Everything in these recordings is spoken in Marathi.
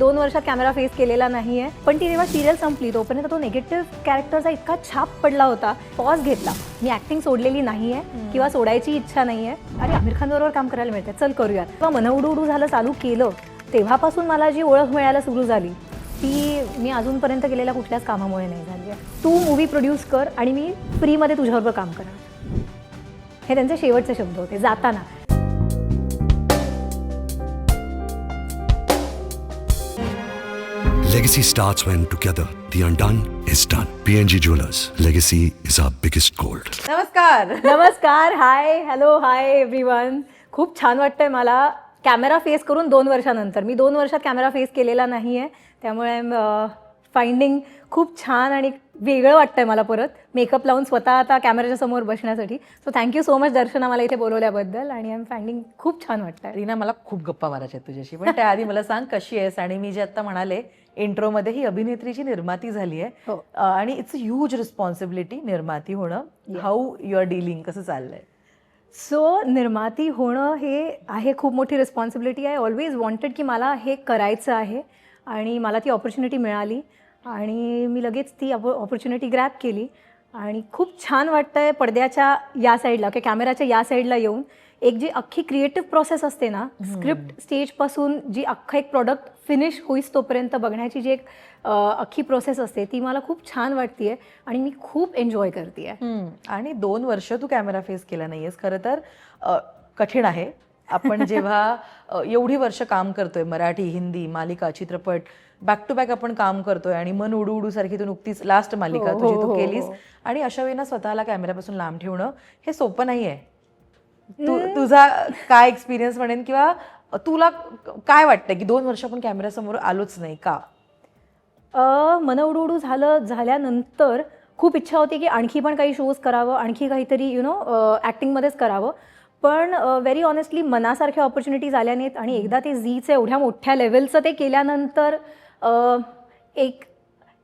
2 वर्षात कॅमेरा फेस केलेला नाहीये, पण ती जेव्हा सिरियल संपली तोपर्यंत तो निगेटिव्ह कॅरेक्टरचा इतका छाप पडला होता. पॉज घेतला. मी ऍक्टिंग सोडलेली नाहीये किंवा सोडायची इच्छा नाहीये. अरे आमिर खान बरोबर काम करायला मिळतंय, चल करूयात. तेव्हा मन उडू उडू झालं चालू केलं, तेव्हापासून मला जी ओळख मिळायला सुरू झाली ती मी अजूनपर्यंत केलेल्या कुठल्याच कामामुळे नाही झाली आहे. तू मूवी प्रोड्यूस कर आणि मी फ्रीमध्ये तुझ्याबरोबर काम करणार, हे त्यांचे शेवटचे शब्द होते जाताना. Legacy starts when together the undone is done. PNG Jewelers. Legacy is our biggest gold. नमस्कार. नमस्कार, हाय, हॅलो, हाय एव्हरीवन. खूप छान वाटतंय मला कॅमेरा फेस करून 2 वर्षानंतर. मी 2 वर्षात कॅमेरा फेस केलेला नाही आहे, त्यामुळे आय एम फाइंडिंग खूप छान आणि वेगळं वाटतंय मला परत मेकअप लावून स्वतः आता कॅमेऱ्याच्या समोर बसण्यासाठी. सो थँक्यू सो मच दर्शना मला इथे बोलवल्याबद्दल, आणि आय एम फाइंडिंग खूप छान वाटतंय. रीना, मला खूप गप्पा मारायच्या आहेत तुझ्याशी, पण त्याआधी मला सांग कशी आहेस. आणि मी जे आता म्हणाले इंट्रोमध्ये, ही अभिनेत्रीची निर्माती झाली आहे. हो. आणि इट्स अ ह्यूज रिस्पॉन्सिबिलिटी निर्माती होणं. हाऊ यू आर डीलिंग, कसं चाललंय? सो निर्माती होणं हे आहे खूप मोठी रिस्पॉन्सिबिलिटी. आय ऑलवेज वॉन्टेड की मला हे करायचं आहे, आणि मला ती ऑपॉर्च्युनिटी मिळाली आणि मी लगेच ती ऑपॉर्च्युनिटी ग्रॅब केली. आणि खूप छान वाटतंय पडद्याच्या या साईडला किंवा कॅमेराच्या या साईडला येऊन एक जी अख्खी क्रिएटिव्ह प्रोसेस असते ना, स्क्रिप्ट स्टेजपासून जी अख्खं एक प्रोडक्ट फिनिश होईस तोपर्यंत बघण्याची जी एक अख्खी प्रोसेस असते ती मला खूप छान वाटते आणि मी खूप एन्जॉय करते आहे. आणि 2 वर्ष तू कॅमेरा फेस केला नाहीयेस, खरं तर कठीण आहे. आपण जेव्हा एवढी वर्ष काम करतोय, मराठी, हिंदी, मालिका, चित्रपट, बॅक टू बॅक आपण काम करतोय, आणि मन उडू उडू सारखी तू नुकतीच लास्ट मालिका तुझी तू केलीस, आणि अशा वेळेला स्वतःला कॅमेऱ्यापासून लांब ठेवणं हे सोपं नाही आहे. तुझा काय एक्सपिरियन्स म्हणेन, किंवा तुला काय वाटतं की 2 वर्ष आपण कॅमेऱ्यासमोर आलोच नाही का? मन उडू उडू झाल्यानंतर खूप इच्छा होती की आणखी पण काही शोज करावं, आणखी काहीतरी ॲक्टिंगमध्येच करावं. पण व्हेरी ऑनेस्टली मनासारख्या ऑपॉर्च्युनिटीज आल्या नाहीत, आणि एकदा ते झीचं एवढ्या मोठ्या लेवलचं ते केल्यानंतर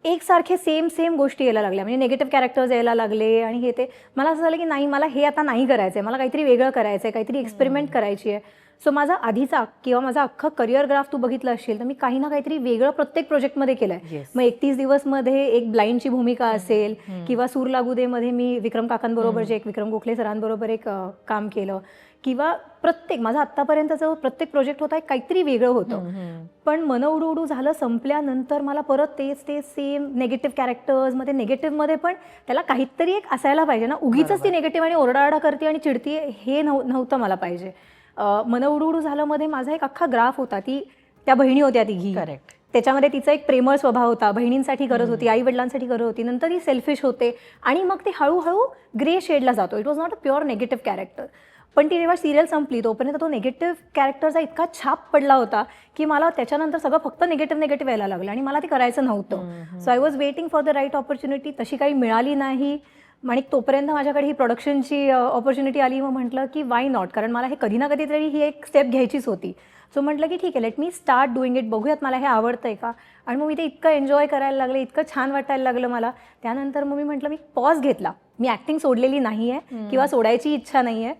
एकसारखे सेम गोष्टी यायला लागल्या, म्हणजे निगेटिव्ह कॅरेक्टर्स यायला लागले, आणि हे ते मला असं झालं की नाही, मला हे आता नाही करायचं आहे, मला काहीतरी वेगळं करायचं आहे, काहीतरी एक्सपेरिमेंट करायची आहे. सो माझा आधीचा किंवा माझा अख्खा करिअर ग्राफ तू बघितलं असेल तर मी काही ना काहीतरी वेगळं प्रत्येक प्रोजेक्टमध्ये केलं आहे. मग 31 दिवसमध्ये एक ब्लाइंडची भूमिका असेल, किंवा सूर लागू देमध्ये मी विक्रम काकांबरोबर विक्रम गोखले सरांबरोबर एक काम केलं, किंवा प्रत्येक माझा आत्तापर्यंतचा प्रत्येक प्रोजेक्ट होता काहीतरी वेगळं होतं. पण मन उडू उडू झालं संपल्यानंतर मला परत तेच सेम निगेटिव्ह कॅरेक्टर्समध्ये, निगेटिव्हमध्ये पण त्याला काहीतरी एक असायला पाहिजे ना, उगीच ती निगेटिव्ह आणि ओरडाआरडा करते आणि चिडती, हे नव्हतं मला पाहिजे. मन उडू उडू झालं मध्ये माझा एक अख्खा ग्राफ होता. त्या बहिणी होत्या तिघी, करेक्ट. त्याच्यामध्ये तिचा एक प्रेमळ स्वभाव होता, बहिणींसाठी करत होती, आई वडिलांसाठी करत होती, नंतर ती सेल्फिश होते, आणि मग ते हळूहळू ग्रे शेडला जातो. It was not a pure negative character. पण ती जेव्हा सिरियल संपली तोपर्यंत तो निगेटिव्ह कॅरेक्टरचा इतका छाप पडला होता की मला त्याच्यानंतर सगळं फक्त निगेटिव्ह यायला लागलं, आणि मला ते करायचं नव्हतं. So I was waiting for the right opportunity. तशी काही मिळाली नाही, आणि तोपर्यंत माझ्याकडे ही प्रोडक्शनची ऑपॉर्च्युनिटी आली. मग म्हटलं की वाय नॉट, कारण मला हे कधी ना कधीतरी ही एक स्टेप घ्यायचीच होती. सो म्हटलं की ठीक आहे, let me start doing it, बघूयात मला हे आवडतंय का. आणि मग मी ते इतकं एन्जॉय करायला लागले, इतकं छान वाटायला लागलं मला. त्यानंतर मग मी म्हटलं, मी पॉज घेतला. मी ॲक्टिंग सोडलेली नाही आहे किंवा सोडायची इच्छा नाही आहे.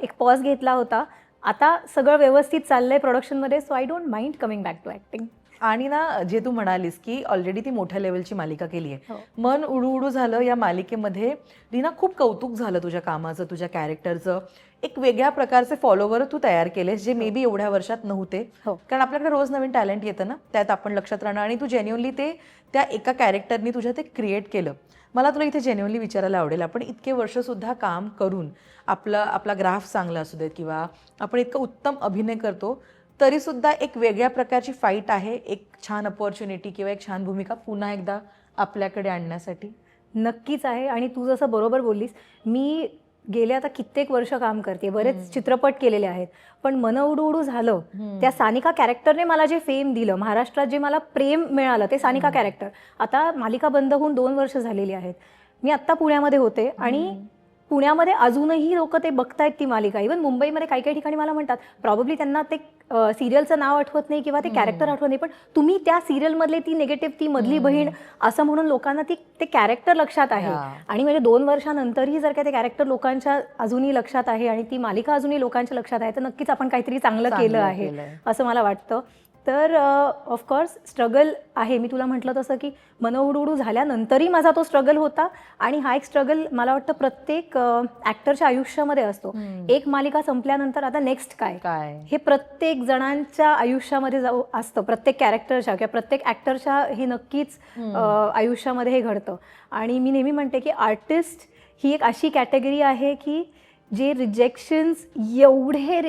एक पॉज घेतला होता. आता सगळं व्यवस्थित चाललंय प्रोडक्शनमध्ये, so I don't mind coming back to acting. आणि ना, जे तू म्हणालीस की ऑलरेडी ती मोठ्या लेवलची मालिका केली आहे, हो. मन उडू उडू झालं या मालिकेमध्ये रीना खूप कौतुक झालं तुझ्या कामाचं, तुझ्या कॅरेक्टरचं. एक वेगळ्या प्रकारचे फॉलोवर तू तयार केलेस, जे मे बी एवढ्या वर्षात नव्हते. कारण आपल्याकडे रोज नवीन टॅलेंट येतं ना, त्यात आपण लक्षात राहणं, आणि तू जेन्युअनली ते त्या एका कॅरेक्टरनी तुझ्या ते क्रिएट केलं. मला तुला इथे जेन्युअनली विचारायला आवडेल, आपण इतके वर्षसुद्धा काम करून आपला ग्राफ चांगला असू देत, किंवा आपण इतकं उत्तम अभिनय करतो, तरीसुद्धा एक वेगळ्या प्रकारची फाईट आहे, एक छान अपॉर्च्युनिटी किंवा एक छान भूमिका पुन्हा एकदा आपल्याकडे आणण्यासाठी. नक्कीच आहे. आणि तू जसं बरोबर बोललीस, मी गेले आता कित्येक वर्ष काम करते, बरेच चित्रपट केलेले आहेत, पण मन उडू उडू झालं त्या सानिका कॅरेक्टरने मला जे फेम दिलं, महाराष्ट्रात जे मला प्रेम मिळालं, ते सानिका कॅरेक्टर. आता मालिका बंद होऊन 2 वर्ष झालेली आहेत. मी आत्ता पुण्यामध्ये होते, आणि पुण्यामध्ये अजूनही लोक ते बघतायत ती मालिका. इव्हन मुंबईमध्ये काही काही ठिकाणी मला म्हणतात, प्रॉब्ली त्यांना ते सिरियलचं नाव आठवत नाही किंवा ते कॅरेक्टर आठवत नाही, पण तुम्ही त्या सिरियलमधले ती निगेटिव्ह, ती मधली बहीण, असं म्हणून लोकांना ते कॅरेक्टर लक्षात आहे. आणि म्हणजे 2 वर्षानंतरही जर का ते कॅरेक्टर लोकांच्या अजूनही लक्षात आहे आणि ती मालिका अजूनही लोकांच्या लक्षात आहे, तर नक्कीच आपण काहीतरी चांगलं केलं आहे असं मला वाटतं. तर ऑफकोर्स स्ट्रगल आहे. मी तुला म्हटलं तसं की मनहुडुडू झाल्यानंतरही माझा तो स्ट्रगल होता आणि हा एक स्ट्रगल मला वाटतं प्रत्येक ॲक्टरच्या आयुष्यामध्ये असतो. एक मालिका संपल्यानंतर आता नेक्स्ट काय हे प्रत्येक जणांच्या आयुष्यामध्ये असतं, प्रत्येक कॅरेक्टरच्या किंवा प्रत्येक ॲक्टरच्या हे नक्कीच आयुष्यामध्ये हे घडतं. आणि मी नेहमी म्हणते की आर्टिस्ट ही एक अशी कॅटेगरी आहे की जे एवढे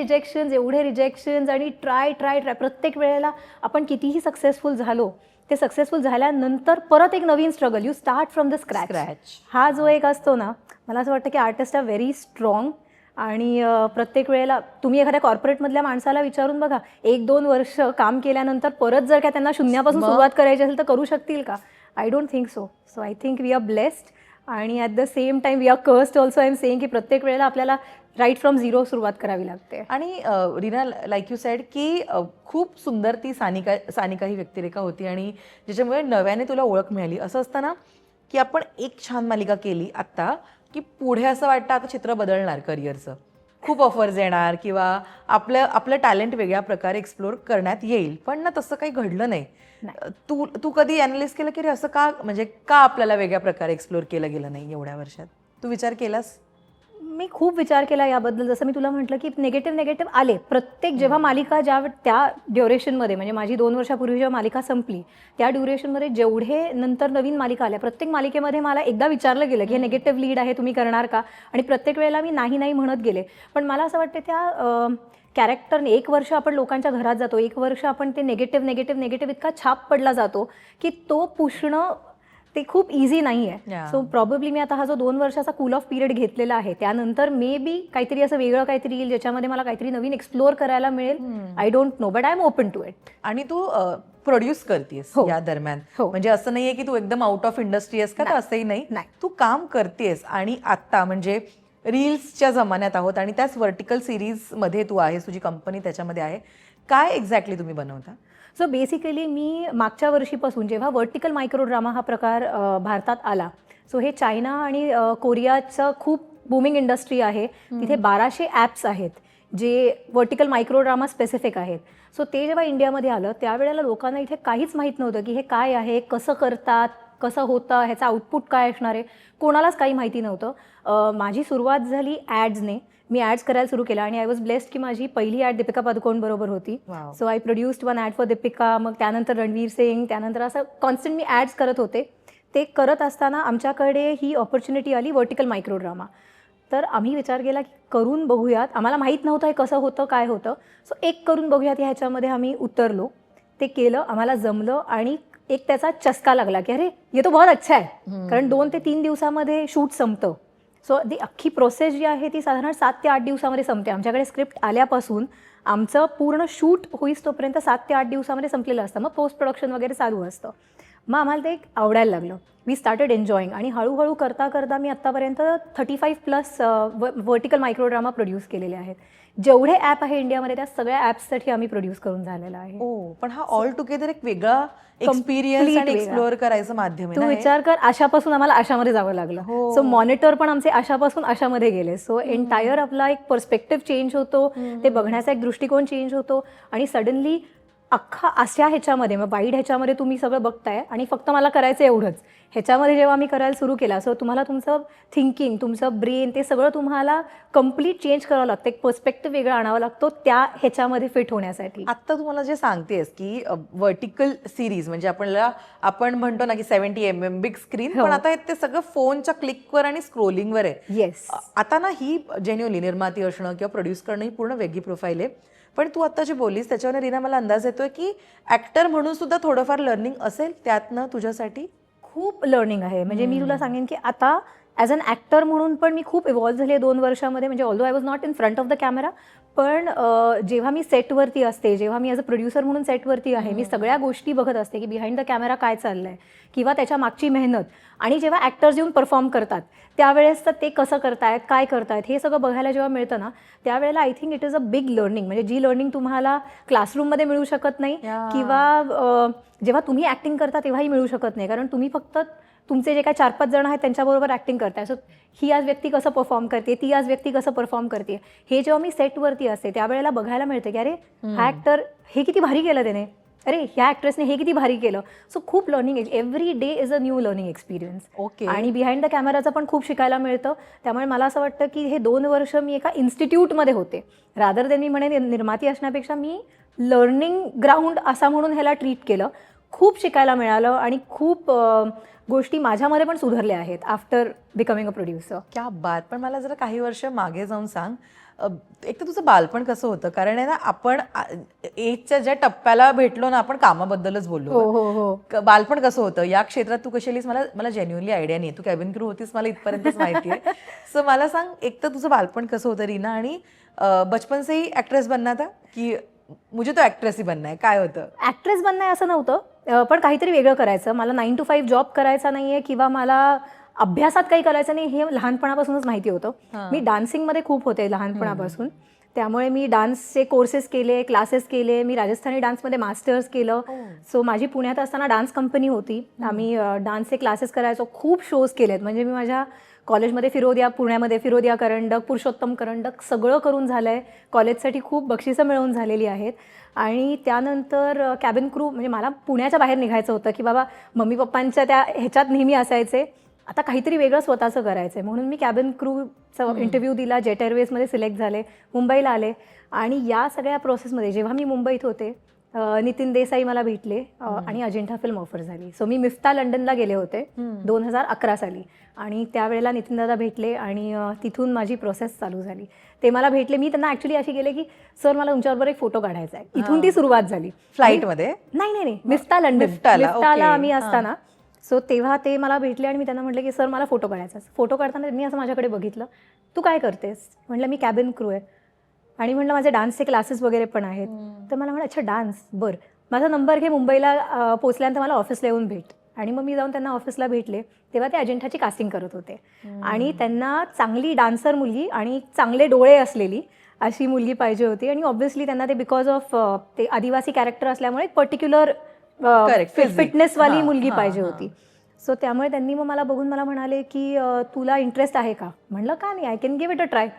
रिजेक्शन्स आणि ट्राय प्रत्येक वेळेला आपण कितीही सक्सेसफुल झालो, ते सक्सेसफुल झाल्यानंतर परत एक नवीन struggle, you start from the scratch. हा जो एक असतो ना, मला असं वाटतं की आर्टिस्ट आर व्हेरी स्ट्रॉंग. आणि प्रत्येक वेळेला तुम्ही एखाद्या कॉर्पोरेटमधल्या माणसाला विचारून बघा, 1-2 वर्ष काम केल्यानंतर परत जर का त्यांना शून्यापासून सुरुवात करायची असेल तर करू शकतील का? I don't think so. So I think we are blessed आणि at the same time we are cursed also. I am saying की प्रत्येक वेळेला आपल्याला राईट फ्रॉम झिरो सुरुवात करावी लागते. आणि रीना, लाईक यू सेड की खूप सुंदर ती सानिका ही व्यक्तिरेखा होती आणि ज्याच्यामुळे नव्याने तुला ओळख मिळाली. असं असतं ना की आपण एक छान मालिका केली आत्ता की पुढे असं वाटतं आता चित्र बदलणार करिअरचं, खूप ऑफर्स येणार किंवा आपलं टॅलेंट वेगळ्या प्रकारे एक्सप्लोर करण्यात येईल. पण ना तसं काही घडलं नाही. तू कधी अॅनालिस केलं की रे असं का, म्हणजे का आपल्याला वेगळ्या प्रकारे एक्सप्लोर केलं गेलं नाही एवढ्या वर्षात? तू विचार केलास? मी खूप विचार केला याबद्दल. जसं मी तुला म्हटलं की निगेटिव्ह आले प्रत्येक जेव्हा मालिका त्या ड्युरेशनमध्ये, म्हणजे माझी 2 वर्षापूर्वी जेव्हा मालिका संपली त्या ड्युरेशनमध्ये जेवढे नंतर नवीन मालिका आल्या, प्रत्येक मालिकेमध्ये मला एकदा विचारलं गेलं की हे निगेटिव्ह लीड आहे, तुम्ही करणार का? आणि प्रत्येक वेळेला मी नाही म्हणत गेले. पण मला असं वाटतं त्या कॅरेक्टरने 1 वर्ष आपण लोकांच्या घरात जातो, 1 वर्ष आपण ते निगेटिव्ह इतका छाप पडला जातो की तो पुसणं ते खूप इझी नाही आहे. सो प्रॉबेबली मी आता हा जो 2 वर्षाचा कूल ऑफ पिरियड घेतलेला आहे, त्यानंतर मे बी काहीतरी असं वेगळं काहीतरी येईल ज्याच्यामध्ये मला काहीतरी नवीन एक्सप्लोअर करायला मिळेल. I don't know, but I am open to it. आणि तू प्रोड्यूस करतेस या दरम्यान, म्हणजे असं नाहीये की तू एकदम आउट ऑफ इंडस्ट्री आहेस का? तर असंही नाही, तू काम करतेस. आणि आत्ता म्हणजे रील्सच्या जमान्यात आहोत आणि त्याच व्हर्टिकल सिरीजमध्ये तू आहेस, तुझी कंपनी त्याच्यामध्ये आहे. काय एक्झॅक्टली तुम्ही बनवता? सो बेसिकली मी मागच्या वर्षीपासून जेव्हा व्हर्टिकल मायक्रो ड्रामा हा प्रकार भारतात आला, सो हे चायना आणि कोरियाचं खूप बूमिंग इंडस्ट्री आहे. तिथे 1200 ॲप्स आहेत जे व्हर्टिकल मायक्रो ड्रामा स्पेसिफिक आहेत. सो ते जेव्हा इंडियामध्ये आलं त्यावेळेला लोकांना इथे काहीच माहीत नव्हतं की हे काय आहे, कसं करतात, कसं होतं, ह्याचं आउटपुट काय असणार आहे, कोणालाच काही माहिती नव्हतं. माझी सुरुवात झाली ॲड्सने. मी ॲड्स करायला सुरू केला आणि आय वॉज ब्लेस्ड की माझी पहिली ॲड दीपिका पादुकोण बरोबर होती. So I produced 1 ad for Deepika, मग त्यानंतर रणवीर सिंग, त्यानंतर असं कॉन्स्टंट मी ॲड्स करत होते. ते करत असताना आमच्याकडे ही ऑपॉर्च्युनिटी आली व्हर्टिकल मायक्रो ड्रामा. तर आम्ही विचार केला की करून बघूयात. आम्हाला माहीत नव्हतं हे कसं होतं, काय होतं. सो एक करून बघूयात ह्याच्यामध्ये आम्ही उतरलो. ते केलं, आम्हाला जमलं आणि एक त्याचा चस्का लागला की अरे ये तो बहुत अच्छा आहे. कारण 2 ते 3 दिवसामध्ये शूट संपतं. सो ती अख्खी प्रोसेस जी आहे ती साधारण 7 ते 8 दिवसामध्ये संपते. आमच्याकडे स्क्रिप्ट आल्यापासून आमचं पूर्ण शूट होईस तोपर्यंत 7 ते 8 दिवसामध्ये संपलेलं असतं. मग पोस्ट प्रोडक्शन वगैरे चालू असतं. मग आम्हाला ते एक आवडायला लागलं. वी स्टार्टेड एन्जॉईंग आणि हळूहळू करता मी आत्तापर्यंत 35+ व्हर्टिकल मायक्रो ड्रामा प्रोड्यूस केलेले आहेत. जेवढे ॲप आहे इंडियामध्ये त्या सगळ्या ॲप्ससाठी आम्ही प्रोड्यूस करून झालेला आहे. पण हा ऑल टुगेदर एक वेगळा एक्सपिरियन्स आणि एक्सप्लोअर करायचं माध्यम आहे. तू विचार कर, आशापासून आम्हाला आशामध्ये जावं लागलं. सो मॉनिटर पण आमचे आशापासून आशामध्ये गेले. सो एंटायर आपला एक पर्स्पेक्टिव्ह चेंज होतो, ते बघण्याचा एक दृष्टिकोन चेंज होतो आणि सडनली अख्खा अशा ह्याच्यामध्ये, मग वाईड ह्याच्यामध्ये तुम्ही सगळं बघताय आणि फक्त मला करायचं एवढंच. ह्याच्यामध्ये जेव्हा मी करायला सुरू केला, सो तुम्हाला तुमचं थिंकिंग, तुमचं ब्रेन, ते सगळं तुम्हाला कम्प्लीट चेंज करावं लागतं. एक पर्स्पेक्टिव्ह वेगळा आणावा लागतो त्या ह्याच्यामध्ये फिट होण्यासाठी. आत्ता तुम्हाला जे सांगतेस की व्हर्टिकल सिरीज म्हणजे आपण म्हणतो ना की 70 mm बिग स्क्रीन, पण आता ते सगळं फोनच्या क्लिकवर आणि स्क्रोलिंगवर आहे. येस. आता ना ही जेन्युअनली निर्माती असणं किंवा प्रोड्यूस करणं ही पूर्ण वेगळी प्रोफाईल आहे. पण तू आत्ता जे बोललीस त्याच्यावर रीना मला अंदाज येतोय की ॲक्टर म्हणून सुद्धा थोडंफार लर्निंग असेल त्यातनं तुझ्यासाठी. खूप लर्निंग आहे. म्हणजे मी तुला सांगेन की आता ॲज अन ॲक्टर म्हणून पण मी खूप इव्हॉल्व झाली आहे 2 वर्षामध्ये. म्हणजे although I was not in front of the camera, पण जेव्हा मी सेटवरती असते, जेव्हा मी ॲज अ प्रोड्युसर म्हणून सेटवरती आहे, मी सगळ्या गोष्टी बघत असते की बिहाइंड द कॅमेरा काय चाललं आहे किंवा त्याच्या मागची मेहनत. आणि जेव्हा ॲक्टर्स येऊन परफॉर्म करतात त्यावेळेस तर ते कसं करतायत, काय करतायत, हे सगळं बघायला जेव्हा मिळतं ना, त्यावेळेला I think it is a big learning. म्हणजे जी लर्निंग तुम्हाला क्लासरूममध्ये मिळू शकत नाही किंवा जेव्हा तुम्ही ॲक्टिंग करता तेव्हाही मिळू शकत नाही. कारण तुम्ही फक्त तुमचे जे काय 4-5 जण आहेत त्यांच्याबरोबर ॲक्टिंग करताय. सो ही आज व्यक्ती कसं परफॉर्म करते, ती आज व्यक्ती कसं परफॉर्म करते, हे जेव्हा मी सेटवरती असते त्यावेळेला बघायला मिळते की अरे हा ॲक्टर हे किती भारी केलं त्याने, अरे ह्या ॲक्ट्रेसने हे किती भारी केलं. सो खूप learning, every day is a new learning experience. Okay. आणि बिहाइंड द कॅमेराचं पण खूप शिकायला मिळतं. त्यामुळे मला असं वाटतं की हे 2 वर्ष मी एका इन्स्टिट्यूटमध्ये होते. रादर देन मी म्हणे निर्माती असण्यापेक्षा मी लर्निंग ग्राउंड असा म्हणून ह्याला ट्रीट केलं. खूप शिकायला मिळालं आणि खूप गोष्टी माझ्यामध्ये पण सुधारल्या आहेत आफ्टर बिकमिंग अ प्रोड्युसर. क्या बात. पण मला जरा काही वर्ष मागे जाऊन सांग, एक तर तुझं बालपण कसं होतं, कारण आहे ना आपण एजच्या ज्या टप्प्याला भेटलो ना आपण कामाबद्दलच बोललो. हो हो हो. बालपण कसं होतं या क्षेत्रात तू कशी आलीस, मला जेन्युअनली आयडिया नाही. तू कॅबिन क्रू होतीस मला इथपर्यंतच माहिती आहे. सो मला सांग, एक तर तुझं बालपण कसं होतं रीना, आणि बचपन से ही ऍक्ट्रेस बनना था की मुझे तो ऍक्ट्रेस ही बनना है, काय होतं? ॲक्ट्रेस बनणं आहे असं नव्हतं, पण काहीतरी वेगळं करायचं. मला 9 to 5 जॉब करायचा नाही आहे किंवा मला अभ्यासात काही करायचं नाही हे लहानपणापासूनच माहिती होतं. मी डान्सिंगमध्ये खूप होते लहानपणापासून. त्यामुळे मी डान्सचे कोर्सेस केले, क्लासेस केले. मी राजस्थानी डान्समध्ये मास्टर्स केलं. सो माझी पुण्यात असताना डान्स कंपनी होती. आम्ही डान्सचे क्लासेस करायचो. खूप शोज केलेत. म्हणजे मी माझ्या कॉलेजमध्ये फिरोदिया, पुण्यामध्ये फिरोदिया करंडक, पुरुषोत्तम करंडक सगळं करून झालं आहे. कॉलेजसाठी खूप बक्षिसं मिळवून झालेली आहेत. आणि त्यानंतर कॅबिन क्रू, म्हणजे मला पुण्याच्या बाहेर निघायचं होतं की बाबा मम्मी पप्पांच्या त्या ह्याच्यात नेहमी असायचे, आता काहीतरी वेगळं स्वतःचं करायचं आहे. म्हणून मी कॅबिन क्रूचा इंटरव्ह्यू दिला, जेट एअरवेजमध्ये सिलेक्ट झाले, मुंबईला आले. आणि या सगळ्या प्रोसेसमध्ये जेव्हा मी मुंबईत होते नितीन देसाई मला भेटले आणि अजिंठा फिल्म ऑफर झाली. सो मी मिफ्ता लंडनला गेले होते 2011 साली. आणि त्यावेळेला नितीन दादा भेटले आणि तिथून माझी प्रोसेस चालू झाली. ते मला भेटले, मी त्यांना ॲक्च्युली अशी गेले की सर मला तुमच्याबरोबर एक फोटो काढायचा आहे. इथून ती सुरुवात झाली. फ्लाईटमध्ये? नाही, मिफ्ता लंडन, मिफ्ताला आम्ही असताना. सो तेव्हा ते मला भेटले आणि मी त्यांना म्हटलं की सर मला फोटो काढायचा. फोटो काढताना त्यांनी असं माझ्याकडे बघितलं, तू काय करतेस? म्हटलं मी कॅबिन क्रू आहे. आणि म्हटलं माझे डान्सचे क्लासेस वगैरे पण आहेत. तर मला म्हटलं अच्छा डान्स, बरं माझा नंबर घे, मुंबईला पोचल्यानंतर मला ऑफिसला येऊन भेट. आणि मग मी जाऊन त्यांना ऑफिसला भेटले. तेव्हा ते अजिंठाची कास्टिंग करत होते. आणि त्यांना चांगली डान्सर मुलगी आणि चांगले डोळे असलेली अशी मुलगी पाहिजे होती. आणि ऑब्व्हियसली त्यांना ते बिकॉज ऑफ ते आदिवासी कॅरेक्टर असल्यामुळे एक पर्टिक्युलर फिटनेसवाली मुलगी पाहिजे होती. सो त्यामुळे त्यांनी मग मला बघून मला म्हणाले की तुला इंटरेस्ट आहे का? म्हणलं का नाही, I can give it a try.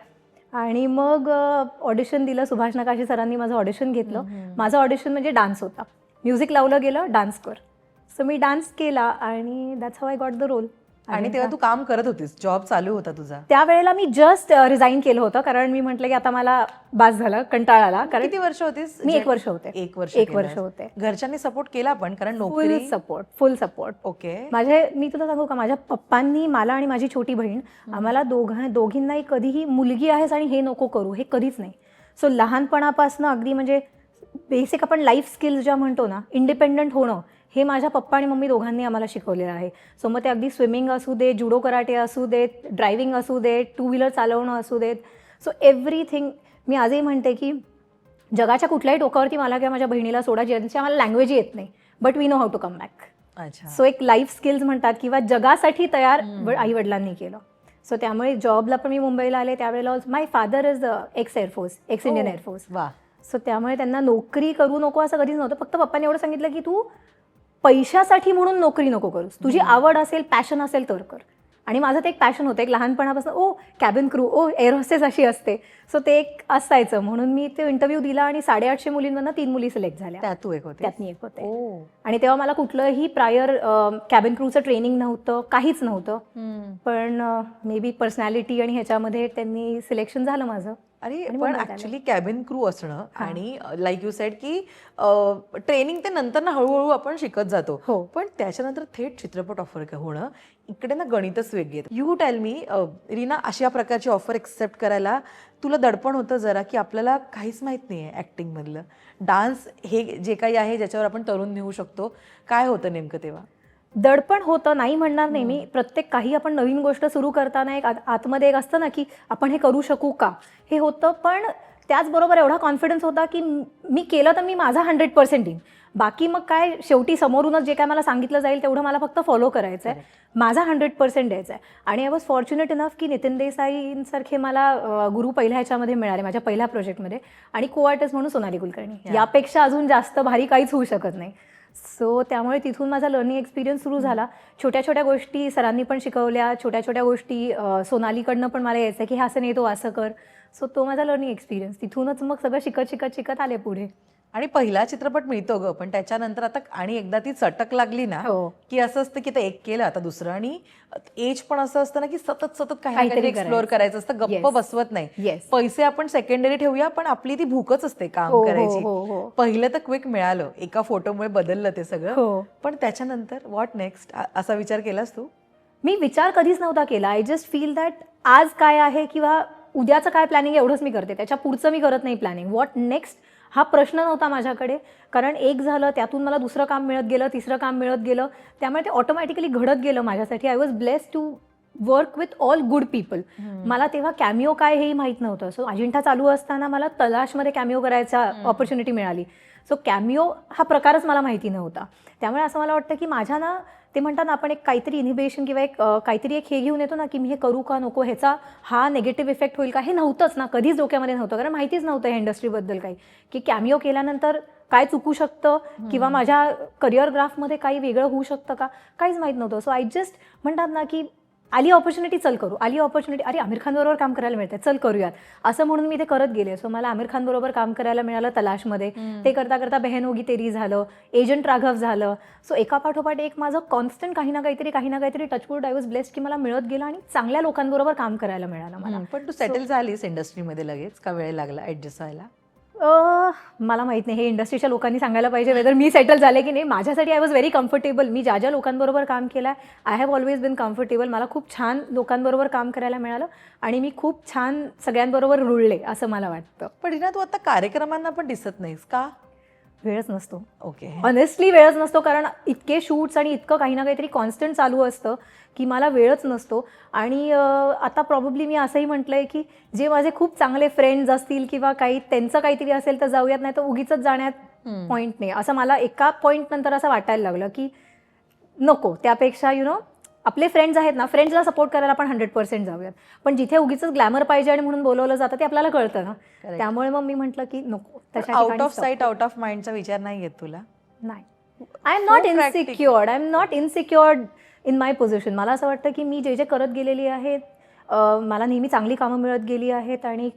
आणि मग ऑडिशन दिलं. सुभाष नकाशे सरांनी माझं ऑडिशन घेतलं. माझं ऑडिशन म्हणजे डान्स होता. म्युझिक लावलं गेलं, डान्स कर. सो मी डान्स केला आणि that's how I got the role. आणि तेव्हा तू काम करत होतीस, जॉब चालू होता तुझा? त्यावेळेला मी जस्ट रिझाईन केलं होतं, कारण मी म्हटलं की आता मला बास झालं, कंटाळा आला. कारण किती वर्ष होतीस? मी 1 वर्ष होते. 1 वर्ष होते. घरच्यांनी सपोर्ट केला पण, कारण नोकरी? फुल सपोर्ट. ओके. मी तुला सांगू का, माझ्या पप्पांनी मला आणि माझी छोटी बहीण आम्हाला दोघींनाही कधीही मुलगी आहेस आणि हे नको करू हे कधीच नाही. सो लहानपणापासून अगदी म्हणजे बेसिक आपण लाईफ स्किल्स ज्या म्हणतो ना, इंडिपेंडंट होणं, हे माझ्या पप्पा आणि मम्मी दोघांनी आम्हाला शिकवलेलं आहे. सो मग ते अगदी स्विमिंग असू दे, जुडो कराटे असू देत, ड्रायव्हिंग असू देत, 2 व्हीलर चालवणं असू देत. So everything. मी आजही म्हणते की जगाच्या कुठल्याही टोकावरती मला किंवा माझ्या बहिणीला सोडा, ज्यांच्या मला लँग्वेज येत नाही, but we know how to come back. अच्छा. सो एक लाईफ स्किल्स म्हणतात किंवा जगासाठी तयार आई वडिलांनी केलं. सो त्यामुळे जॉबला पण मी मुंबईला आले. त्यावेळेला my father is ex air force, ex Indian air force. वा. सो त्यामुळे त्यांना नोकरी करू नको असं कधीच नव्हतं. फक्त पप्पांनी एवढं सांगितलं की तू पैशासाठी म्हणून नोकरी नको करूस, तुझी आवड असेल, पॅशन असेल तर कर. आणि माझं ते एक पॅशन होतं, एक लहानपणापासून कॅबिन क्रू, एअर होस्टेस अशी असते. सो ते एक असायचं, म्हणून मी ते इंटरव्ह्यू दिला आणि 850 मुलींमधनं 3 मुली सिलेक्ट झाल्या. त्यात तू एक होते? त्यात मी एक होते. आणि तेव्हा मला कुठलंही प्रायर कॅबिन क्रूचं ट्रेनिंग नव्हतं, काहीच नव्हतं. पण मे बी पर्सनॅलिटी आणि ह्याच्यामध्ये त्यांनी सिलेक्शन झालं माझं. अरे पण ऍक्च्युली कॅबिन क्रू असणं आणि लाईक यू सेड की ट्रेनिंग ते नंतर ना हळूहळू आपण शिकत जातो. पण त्याच्यानंतर थेट चित्रपट ऑफर होणं, इकडे ना गणितच वेगळी आहे. यू टेल मी रीना, अशा प्रकारची ऑफर एक्सेप्ट करायला तुला दडपण होतं जरा, की आपल्याला काहीच माहित नाही आहे ऍक्टिंग मधलं, डान्स हे जे काही आहे ज्याच्यावर आपण तरुण नेऊ शकतो, काय होतं नेमकं तेव्हा? दडपण होतं, नाही म्हणणार नाही मी. प्रत्येक काही आपण नवीन गोष्ट सुरू करताना एक आतमध्ये एक असतं ना की आपण हे करू शकू का, हे होतं. पण त्याचबरोबर एवढा कॉन्फिडन्स होता की मी केलं तर मी माझा 100% देईन. बाकी मग काय, शेवटी समोरूनच जे काय मला सांगितलं जाईल तेवढं मला फक्त फॉलो करायचं आहे, माझा 100% द्यायचा आहे. आणि आय वॉज फॉर्च्युनेट इनफ की नितीन देसाईंसारखे मला गुरु पहिल्या ह्याच्यामध्ये मिळाले, माझ्या पहिल्या प्रोजेक्टमध्ये. आणि को आर्टिस्ट म्हणून सोनाली कुलकर्णी. यापेक्षा अजून जास्त भारी काहीच होऊ शकत नाही. सो त्यामुळे तिथून माझा लर्निंग एक्सपिरियन्स सुरू झाला. छोट्या छोट्या गोष्टी सरांनी पण शिकवल्या, छोट्या छोट्या गोष्टी सोनालीकडनं पण मला यायचं की हे असं नाही, तो असं कर. सो तो माझा लर्निंग एक्सपिरियन्स. तिथूनच मग सगळं शिकत आले पुढे. आणि पहिला चित्रपट मिळतो ग, पण त्याच्यानंतर आता आणि एकदा ती चटक लागली ना हो. की असं असतं की आता एक केलं आता दुसरं, आणि एज पण असं असतं ना की सतत सतत काही ना काहीतरी काहीतरी एक्सप्लोअर करायचं असतं, गप्प Yes. बसवत नाही. Yes. पैसे आपण सेकंडरी ठेवूया, पण आपली ती भूकच असते काम हो, हो, करायची. हो, हो. पहिलं तर क्विक मिळालं, एका फोटोमुळे बदललं ते सगळं, हो. पण त्याच्यानंतर व्हॉट नेक्स्ट असा विचार केलास तू? मी विचार कधीच नव्हता केला. आय जस्ट फील दॅट आज काय आहे किंवा उद्याचं काय प्लॅनिंग एवढंच मी करते, त्याच्या पुढचं मी करत नाही प्लॅनिंग. व्हॉट नेक्स्ट हा प्रश्न नव्हता माझ्याकडे, कारण एक झालं त्यातून मला दुसरं काम मिळत गेलं, तिसरं काम मिळत गेलं, त्यामुळे ते ऑटोमॅटिकली घडत गेलं माझ्यासाठी. I was blessed to work with all good people. मला तेव्हा कॅमिओ काय हेही माहीत नव्हतं. सो अजिंठा चालू असताना मला तलाशमध्ये कॅमिओ करायचा ऑपॉर्च्युनिटी मिळाली. सो कॅमिओ हा प्रकारच मला माहिती नव्हता. त्यामुळे असं मला वाटतं की माझ्या ना, ते म्हणतात ना आपण एक काहीतरी इनिबिशन किंवा एक काहीतरी एक हे घेऊन येतो ना की मी हे करू का नको, ह्याचा हा निगेटिव्ह इफेक्ट होईल का, हे नव्हतंच ना, कधीच डोक्यामध्ये नव्हतं. कारण माहितीच नव्हतं ह्या इंडस्ट्रीबद्दल काही, की कॅमिओ केल्यानंतर काय चुकू शकतं किंवा माझ्या करिअर ग्राफमध्ये काही वेगळं होऊ शकतं का, काहीच माहीत नव्हतं. सो आय जस्ट म्हणतात ना की आली ऑपॉर्च्युनिटी, चल करू. आली ऑपॉर्च्युनिटी, अरे आमिर खान बरोबर काम करायला मिळतंय, चल करूयात, असं म्हणून मी ते करत गेले. सो मला आमिर खान बरोबर काम करायला मिळालं तलाशमध्ये. ते करता करता बहन होगी तेरी झालं, एजंट राघव झालं. सो एका पाठोपाठ एक माझं कॉन्स्टंट काही ना काहीतरी टचवूड. आय वॉज ब्लेस्ड की मला मिळत गेलं आणि चांगल्या लोकांबरोबर काम करायला मिळालं मला. पण तू सेटल झालीस इंडस्ट्रीमध्ये लगेच का वेळ लागला ऍडजस्ट व्हायला? मला माहीत नाही, हे इंडस्ट्रीच्या लोकांनी सांगायला पाहिजे वेदर मी सेटल झाले की नाही. माझ्यासाठी आय वॉज व्हेरी कम्फर्टेबल. मी ज्या ज्या लोकांबरोबर काम केलं आहे, I have always been comfortable. मला खूप छान लोकांबरोबर काम करायला मिळालं आणि मी खूप छान सगळ्यांबरोबर रुळले असं मला वाटतं. पण रीना, तू आता कार्यक्रमांना पण दिसत नाहीस का? वेळच नसतो, ओके. ऑनेस्टली वेळच नसतो, कारण इतके शूट्स आणि इतकं काही ना काहीतरी कॉन्स्टंट चालू असतं की मला वेळच नसतो. आणि आता प्रॉब्ली मी असंही म्हटलं आहे की जे माझे खूप चांगले फ्रेंड्स असतील किंवा काही त्यांचं काहीतरी असेल तर जाऊयात, नाही तर उगीच जाण्यात पॉईंट नाही. असं मला एका पॉईंट नंतर असं वाटायला लागलं की नको, त्यापेक्षा आपले फ्रेंड्स आहेत ना, फ्रेंड्सला सपोर्ट करायला आपण 100% जाऊयात. पण जिथे उगीच ग्लॅमर पाहिजे आणि म्हणून बोलवलं जातं ते आपल्याला कळतं ना. त्यामुळे मग मी म्हटलं की नको. Out of sight out of माइंडचा विचार नाही येत तुला? नाही, I am not insecured. I am not insecured in my position. मला असं वाटतं की मी जे जे करत गेलेली आहेत, मला नेहमी चांगली कामं मिळत गेली आहेत आणि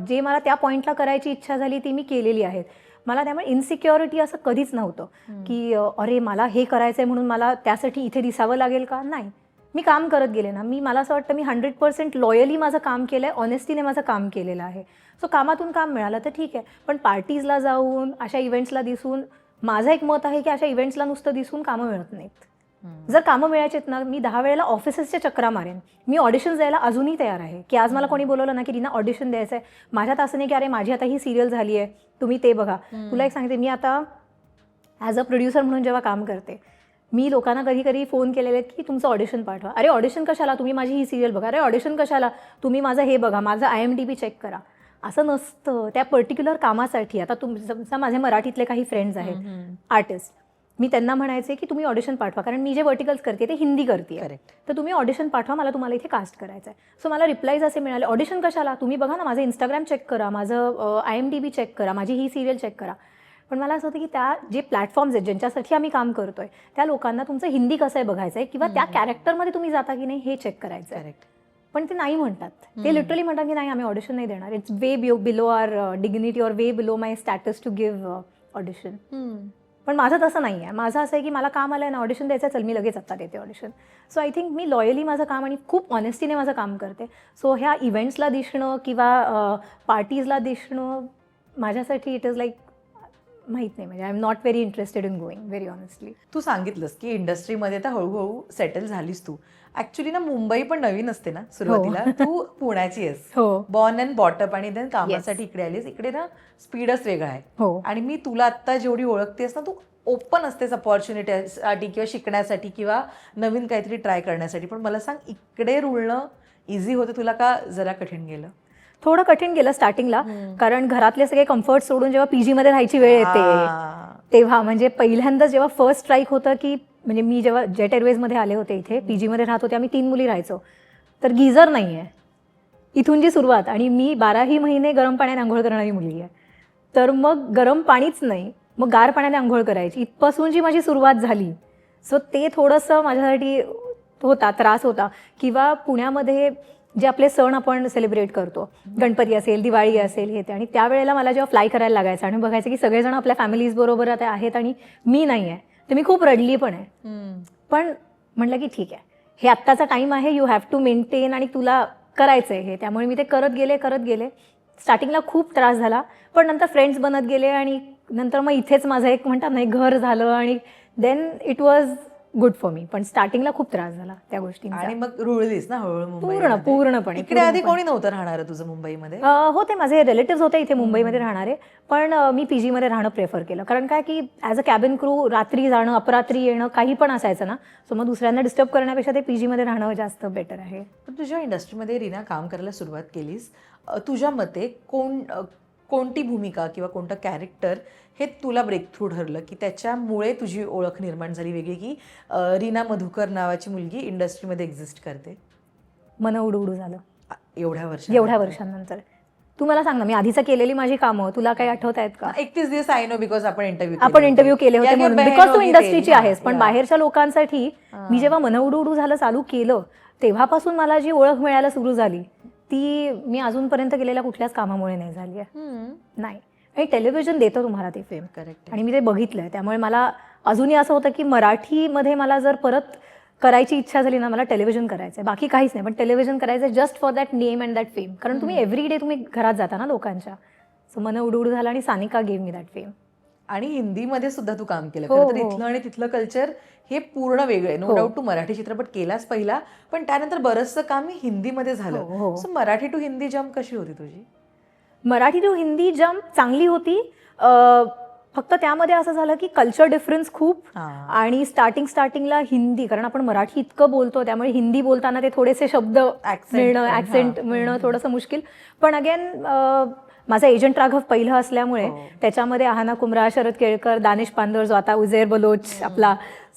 जे मला त्या पॉईंटला करायची इच्छा झाली ती मी केलेली आहेत. मला त्यामुळे इन्सिक्युरिटी असं कधीच नव्हतं की अरे मला हे करायचं आहे म्हणून मला त्यासाठी इथे दिसावं लागेल का. नाही, मी काम करत गेले ना. मला असं वाटतं मी 100% लॉयली माझं काम केलं आहे, ऑनेस्टीने माझं काम केलेलं आहे. सो कामातून काम मिळालं तर ठीक आहे, पण पार्टीजला जाऊन अशा इव्हेंट्सला दिसून, माझं एक मत आहे की अशा इव्हेंट्सला नुसतं दिसून कामं मिळत नाहीत. जर कामं मिळायची आहेत ना, मी 10 वेळेला ऑफिसेसच्या चक्रा मारेन. मी ऑडिशन द्यायला अजूनही तयार आहे की आज मला कोणी बोलवलं ना की रीना ऑडिशन द्यायचं आहे, माझ्यात असं नाही की अरे माझी आता ही सिरियल झाली आहे तुम्ही ते बघा. तुला एक सांगते, मी आता ॲज अ प्रोड्युसर म्हणून जेव्हा काम करते, मी लोकांना कधी कधी फोन केलेले आहेत की तुमचं ऑडिशन पाठवा. अरे ऑडिशन कशाला, तुम्ही माझी ही सिरियल बघा. अरे ऑडिशन कशाला, तुम्ही माझं हे बघा, माझं IMDb चेक करा. असं नसतं. त्या पर्टिक्युलर कामासाठी आता समजा माझे मराठीतले काही फ्रेंड्स आहेत आर्टिस्ट, मी त्यांना म्हणायचे की तुम्ही ऑडिशन पाठवा, कारण मी जे वर्टिकल्स करते ते हिंदी करते. तर तुम्ही ऑडिशन पाठवा, मला तुम्हाला इथे कास्ट करायचं आहे. सो मला रिप्लाईज असे मिळाले, ऑडिशन कशाला, तुम्ही बघा ना माझं इंस्टाग्राम चेक करा, माझं IMDb चेक करा, माझी ही सिरियल चेक करा. पण मला असं होतं की त्या जे प्लॅटफॉर्म्स आहेत ज्यांच्यासाठी आम्ही काम करतोय त्या लोकांना तुमचं हिंदी कसं आहे बघायचं आहे किंवा त्या कॅरेक्टरमध्ये तुम्ही जाता की नाही हे चेक करायचं आहे. पण ते नाही म्हणतात. ते लिटरली म्हणतात की नाही आम्ही ऑडिशन नाही देणार, it's way below our dignity or way below my status to give audition. पण माझं तसं नाही आहे. माझं असं आहे की मला काम आलं आहे ना, ऑडिशन द्यायचं, चल मी लगेच आत्ता देते audition. So I think me loyally माझं काम आणि खूप ऑनेस्टीने माझं काम करते. सो ह्या इव्हेंट्सला दिसणं किंवा पार्टीजला दिसणं माझ्यासाठी इट इज लाईक माहीत नाही, म्हणजे I am not very interested in going, very honestly. तू सांगितलंस की इंडस्ट्रीमध्ये तर हळूहळू सेटल झालीस तू. ऍक्च्युली ना मुंबई पण नवीन असते ना सुरुवातीला. तू पुण्याची आहेस, बॉर्न अँड बॉटअप, आणि देन कामासाठी इकडे आलीस. इकडे ना स्पीडच वेगळा आहे. आणि मी तुला आत्ता जेवढी ओळखतेस ना, तू ओपन असतेस अपॉर्च्युनिटीसाठी किंवा शिकण्यासाठी किंवा नवीन काहीतरी ट्राय करण्यासाठी. पण मला सांग, इकडे रुळणं इझी होतं तुला का जरा कठीण गेलं? थोडं कठीण गेलं स्टार्टिंगला, कारण घरातले सगळे कम्फर्ट सोडून जेव्हा PG मध्ये राहायची वेळ येते तेव्हा, म्हणजे पहिल्यांदा जेव्हा फर्स्ट स्ट्राईक होतं की म्हणजे मी जेव्हा जेट एअरवेजमध्ये आले होते, इथे PG मध्ये राहत होते आम्ही, 3 मुली राहायचो, तर गिझर नाही आहे, इथून जी सुरुवात. आणि मी 12ही महिने गरम पाण्याने आंघोळ करणारी मुलगी आहे. तर मग गरम पाणीच नाही, मग गार पाण्याने आंघोळ करायची, इथपासून जी माझी सुरुवात झाली. सो ते थोडंसं माझ्यासाठी त्रास होता. किंवा पुण्यामध्ये जे आपले सण आपण सेलिब्रेट करतो, गणपती असेल, दिवाळी असेल, हे ते, आणि त्यावेळेला मला जेव्हा फ्लाय करायला लागायचं आणि बघायचं की सगळेजण आपल्या फॅमिलीज बरोबर आता आहेत आणि मी नाही आहे, तर मी खूप रडली पण आहे. पण म्हटलं की ठीक आहे, हे आत्ताचा टाईम आहे, यू हॅव टू मेंटेन आणि तुला करायचं आहे हे. त्यामुळे मी ते करत गेले. स्टार्टिंगला खूप त्रास झाला, पण नंतर फ्रेंड्स बनत गेले आणि नंतर मग इथेच माझं एक म्हणतात ना, एक घर झालं आणि then it was good for me. पण स्टार्टिंगला खूप त्रास झाला त्या गोष्टींचा. आणि मग रुळलीस ना हळूहळू मुंबईमध्ये? पूर्णपणे. इकडे आधी कोणी नव्हतं राहणार तुझं मुंबईमध्ये? होते, माझे रिलेटिव्ह होते इथे मुंबईमध्ये राहणारे, पण मी PG मध्ये राहणं प्रेफर केलं. कारण काय की ॲज अ कॅबिन क्रू रात्री जाणं, अपरात्री येणं, काही पण असायचं ना, सो मग दुसऱ्यांना डिस्टर्ब करण्यापेक्षा ते PG मध्ये राहणं जास्त बेटर आहे. पण तुझ्या इंडस्ट्रीमध्ये रीना काम करायला सुरुवात केलीस, तुझ्या मते कोणती भूमिका किंवा कोणतं कॅरेक्टर हे तुला ब्रेक थ्रू ठरलं की त्याच्यामुळे तुझी ओळख निर्माण झाली वेगळी, की रीना मधुकर नावाची मुलगी इंडस्ट्रीमध्ये एक्झिस्ट करते? मन उडू झालं एवढ्या वर्षांनंतर. तू मला सांग ना, मी आधीच केलेली माझी कामं तुला काही आठवत आहेत का? 31 दिवस आय नो, बिकॉज आपण इंटरव्ह्यू केले होते म्हणून, बिकॉज तू इंडस्ट्रीची आहेस. पण बाहेरच्या लोकांसाठी मी जेव्हा मन उडू झालं चालू केलं, तेव्हापासून मला जी ओळख मिळायला सुरू झाली ती मी अजूनपर्यंत केलेल्या कुठल्याच कामामुळे नाही झाली आहे. नाही, आणि टेलिव्हिजन देतं तुम्हाला ते फेम. करेक्ट. आणि मी ते बघितलंय, त्यामुळे मला अजूनही असं होतं की मराठीमध्ये मला जर परत करायची इच्छा झाली ना, मला टेलिव्हिजन करायचं आहे, बाकी काहीच नाही, पण टेलिव्हिजन करायचं आहे just for that name and that fame. कारण तुम्ही एव्हरी डे तुम्ही घरात जाता ना लोकांच्या. सो मन उडू झालं आणि Sanika gave me that fame. आणि हिंदीमध्ये सुद्धा तू काम केलं. खरं तर इथलं आणि तिथलं कल्चर हे पूर्ण वेगळं आहे. नो डाऊट तू मराठी चित्रपट केलाच पहिला, पण त्यानंतर बरंचसं काम मी हिंदीमध्ये झालं. So Marathi to Hindi jump कशी होती तुझी? मराठी टू हिंदी जम्प चांगली होती, फक्त त्यामध्ये असं झालं की कल्चर डिफरन्स खूप. आणि स्टार्टिंगला हिंदी, कारण आपण मराठी इतकं बोलतो त्यामुळे हिंदी बोलताना ते थोडेसे शब्द मिळणं, ॲक्सेंट मिळणं थोडंसं मुश्किल. पण अगेन माझा एजंट राघव पहिलं असल्यामुळे त्याच्यामध्ये आहाना कुमरा, शरद केळकर, दानिश पांदर, जो आता उझैर बलोच आपला,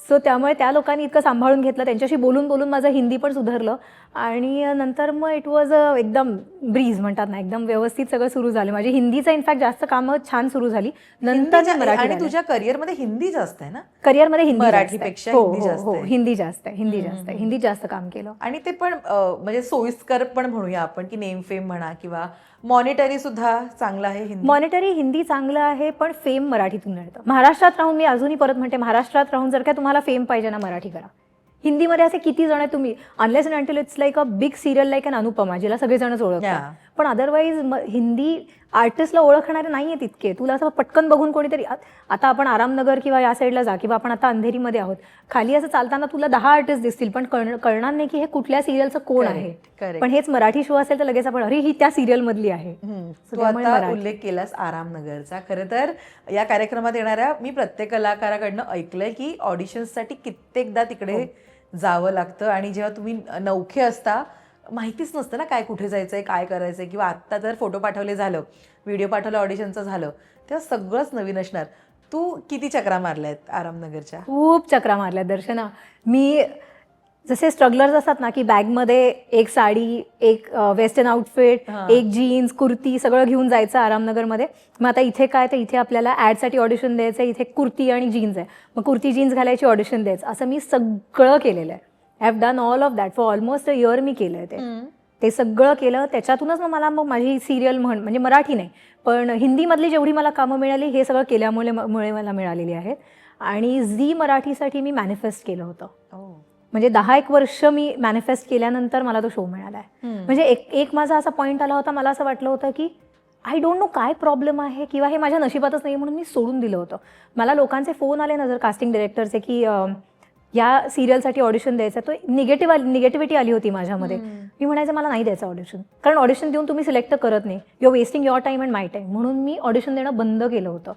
सो त्यामुळे त्या लोकांनी इतकं सांभाळून घेतलं, त्यांच्याशी बोलून माझं हिंदी पण सुधारलं. आणि नंतर मग इट वॉज एकदम ब्रीज म्हणतात ना, एकदम व्यवस्थित सगळं सुरू झालं. माझी हिंदीचं इनफॅक्ट जास्त कामं छान सुरू झाली. नंतर मराठी. आणि तुझ्या करिअरमध्ये हिंदी जास्त आहे ना? करिअरमध्ये हिंदी मराठीपेक्षा हिंदी जास्त आहे. हिंदी जास्त काम केलं. आणि ते पण म्हणजे सोयीस्कर पण म्हणूया आपण, की नेम फेम म्हणा किंवा मॉनिटरी सुद्धा चांगलं आहे हिंदी. मॉनिटरी हिंदी चांगलं आहे, पण फेम मराठीतून मिळतं. महाराष्ट्रात राहून, मी अजूनही परत म्हणते, महाराष्ट्रात राहून जर काय तुम्हाला फेम पाहिजे ना, मराठी करा. हिंदीमध्ये असे किती जण आहेत तुम्ही, unless and until it's like a big serial like अन अनुपमा, जिला सगळेजणच ओळखतात. पण अदरवाईज हिंदी आर्टिस्टला ओळखणारे नाही आहेत इतके. तुला असं पटकन बघून कोणीतरी, आता आपण आरामनगर किंवा या साईडला जा, किंवा आपण आता अंधेरीमध्ये आहोत, खाली असं चालताना तुला 10 आर्टिस्ट दिसतील, पण कळणार नाही की हे कुठल्या सिरियलचं कोण आहे. पण हेच मराठी शो असेल तर लगेच आपण, अरे ही त्या सिरियल मधली आहे. तू आता उल्लेख केलास आरामनगरचा. खरं तर या कार्यक्रमात येणाऱ्या मी प्रत्येक कलाकाराकडनं ऐकलंय की ऑडिशन्ससाठी कित्येकदा तिकडे जावं लागतं, आणि जेव्हा तुम्ही नवखे असता, माहितीच नसतं ना काय कुठे जायचंय, काय करायचंय, किंवा आत्ता जर फोटो पाठवले झालं, व्हिडिओ पाठवलं ऑडिशनचं झालं, तेव्हा सगळंच नवीन असणार. तू किती चक्रा मारल्यात आरामनगरच्या? खूप चक्रा मारल्यात दर्शना. मी जसे स्ट्रगलर्स असतात ना, की बॅगमध्ये एक साडी, एक वेस्टर्न आउटफिट, एक जीन्स, कुर्ती, सगळं घेऊन जायचं आरामनगरमध्ये. मग आता इथे काय, तर इथे आपल्याला ॲडसाठी ऑडिशन द्यायचं आहे, इथे कुर्ती आणि जीन्स आहे, मग कुर्ती जीन्स घालायची ऑडिशन द्यायचं, असं मी सगळं केलेलं आहे. I have done all of that for almost a year. मी केलं आहे ते सगळं केलं. त्याच्यातूनच मग माझी सिरियल म्हणजे मराठी नाही पण हिंदीमधली जेवढी मला कामं मिळाली, हे सगळं केल्यामुळे मला मिळालेली आहेत. आणि झी मराठीसाठी मी मॅनिफेस्ट केलं होतं. म्हणजे 10-1 वर्ष मी मॅनिफेस्ट केल्यानंतर मला तो शो मिळाला आहे. म्हणजे एक माझा असा पॉईंट आला होता, मला असं वाटलं होतं की आय डोंट नो काय प्रॉब्लेम आहे, किंवा हे माझ्या नशिबातच नाही, म्हणून मी सोडून दिलं होतं. मला लोकांचे फोन आले ना, जर कास्टिंग डिरेक्टरचे, की या सिरियलसाठी ऑडिशन द्यायचं, तो निगेटिव्हिटी आली होती माझ्यामध्ये. मी म्हणायचं मला नाही द्यायचं ऑडिशन, कारण ऑडिशन देऊन तुम्ही सिलेक्ट करत नाही, you are wasting your time and my time. म्हणून मी ऑडिशन देणं बंद केलं होतं.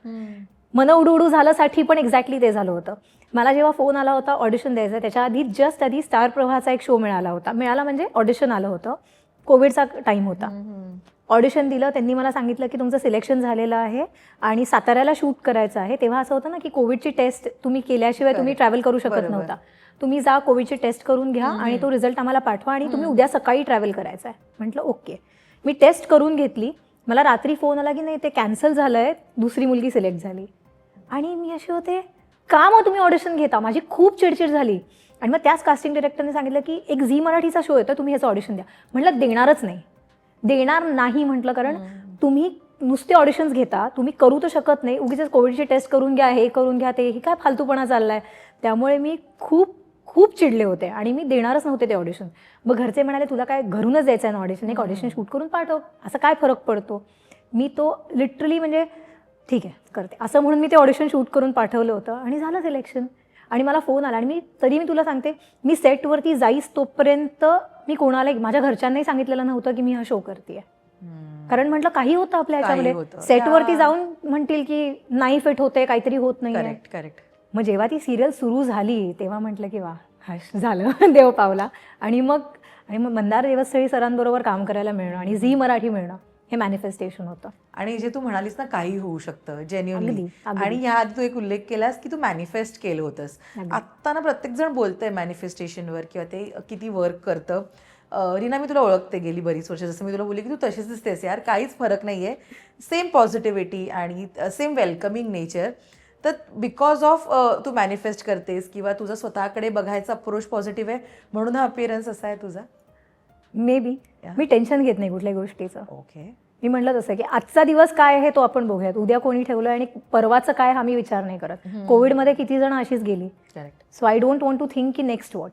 मन उडू झाल्यासाठी पण एक्झॅक्टली ते झालं होतं. मला जेव्हा फोन आला होता ऑडिशन द्यायचं, त्याच्या जस्ट आधी स्टार प्रवाहाचा एक शो मिळाला म्हणजे ऑडिशन आलं होतं, कोविडचा टाईम होता. ऑडिशन दिलं, त्यांनी मला सांगितलं की तुमचं सिलेक्शन झालेलं आहे आणि साताऱ्याला शूट करायचं आहे. तेव्हा असं होतं ना की कोविडची टेस्ट तुम्ही केल्याशिवाय तुम्ही ट्रॅव्हल करू शकत नव्हता. तुम्ही जा, कोविडची टेस्ट करून घ्या आणि तो रिझल्ट आम्हाला पाठवा, आणि तुम्ही उद्या सकाळी ट्रॅव्हल करायचं आहे. म्हटलं ओके. मी टेस्ट करून घेतली. मला रात्री फोन आला की नाही, ते कॅन्सल झालं आहे, दुसरी मुलगी सिलेक्ट झाली. आणि मी अशी होते, का मग तुम्ही ऑडिशन घेता? माझी खूप चिडचिड झाली. आणि मग त्याच कास्टिंग डिरेक्टरने सांगितलं की एक झी मराठीचा शो येतो, तुम्ही ह्याचं ऑडिशन द्या. म्हटलं देणार नाही म्हटलं, कारण तुम्ही नुसते ऑडिशन्स घेता, तुम्ही करू तर शकत नाही, उगीच कोविडची टेस्ट करून घ्या, हे करून घ्या, ते हे काय फालतूपणा चाललाय. त्यामुळे मी खूप खूप चिडले होते आणि मी देणारच नव्हते ते ऑडिशन. मग घरचे म्हणाले तुला काय घरूनच द्यायचं आहे ना ऑडिशन, एक ऑडिशन शूट करून पाठव, असं काय फरक पडतो. मी तो लिटरली म्हणजे ठीक आहे करते असं म्हणून मी ते ऑडिशन शूट करून पाठवलं होतं आणि झालं सिलेक्शन. आणि मला फोन आला आणि मी तुला सांगते, मी सेटवरती जाईस तोपर्यंत मी कोणाला, माझ्या घरच्यांनाही सांगितलेलं नव्हतं की मी हा शो करते. कारण म्हटलं काही होतं आपल्या ह्याच्यामध्ये, सेटवरती जाऊन म्हणतील की नाही फिट होते, काहीतरी होत नाही. करेक्ट. मग जेव्हा ती सिरियल सुरू झाली तेव्हा म्हटलं की वा हाश झालं देव पावला. आणि मग मंदार देवस्थळी सरांबरोबर काम करायला मिळणं आणि झी मराठी मिळणं हे मॅनिफेस्टेशन होतं. आणि जे तू म्हणालीस ना काही होऊ शकतं जेन्युअनली, अगदी. आणि ह्या आधी तू एक उल्लेख केलास की तू मॅनिफेस्ट केलं होतंस. आत्ता ना प्रत्येक जण बोलतंय मॅनिफेस्टेशनवर किंवा ते किती वर्क करतं. रीना, मी तुला ओळखते गेली बरीच वर्ष, जसं मी तुला बोलली की तू तशीच दिसतेस यार, काहीच फरक नाही आहे, सेम पॉझिटिव्हिटी आणि सेम वेलकमिंग नेचर. तर बिकॉज ऑफ तू मॅनिफेस्ट करतेस किंवा तुझा स्वतःकडे बघायचा अप्रोच पॉझिटिव्ह आहे म्हणून हा अपिअरन्स असा आहे तुझा. मे बी मी टेन्शन घेत नाही कुठल्याही गोष्टीचं. ओके. मी म्हटलं तसं की आजचा दिवस काय आहे तो आपण बघूयात, उद्या कोणी ठेवलं आणि परवाचं काय हा मी विचार नाही करत. कोविडमध्ये किती जण अशीच गेली. Correct. So I don't want to think की नेक्स्ट वॉट,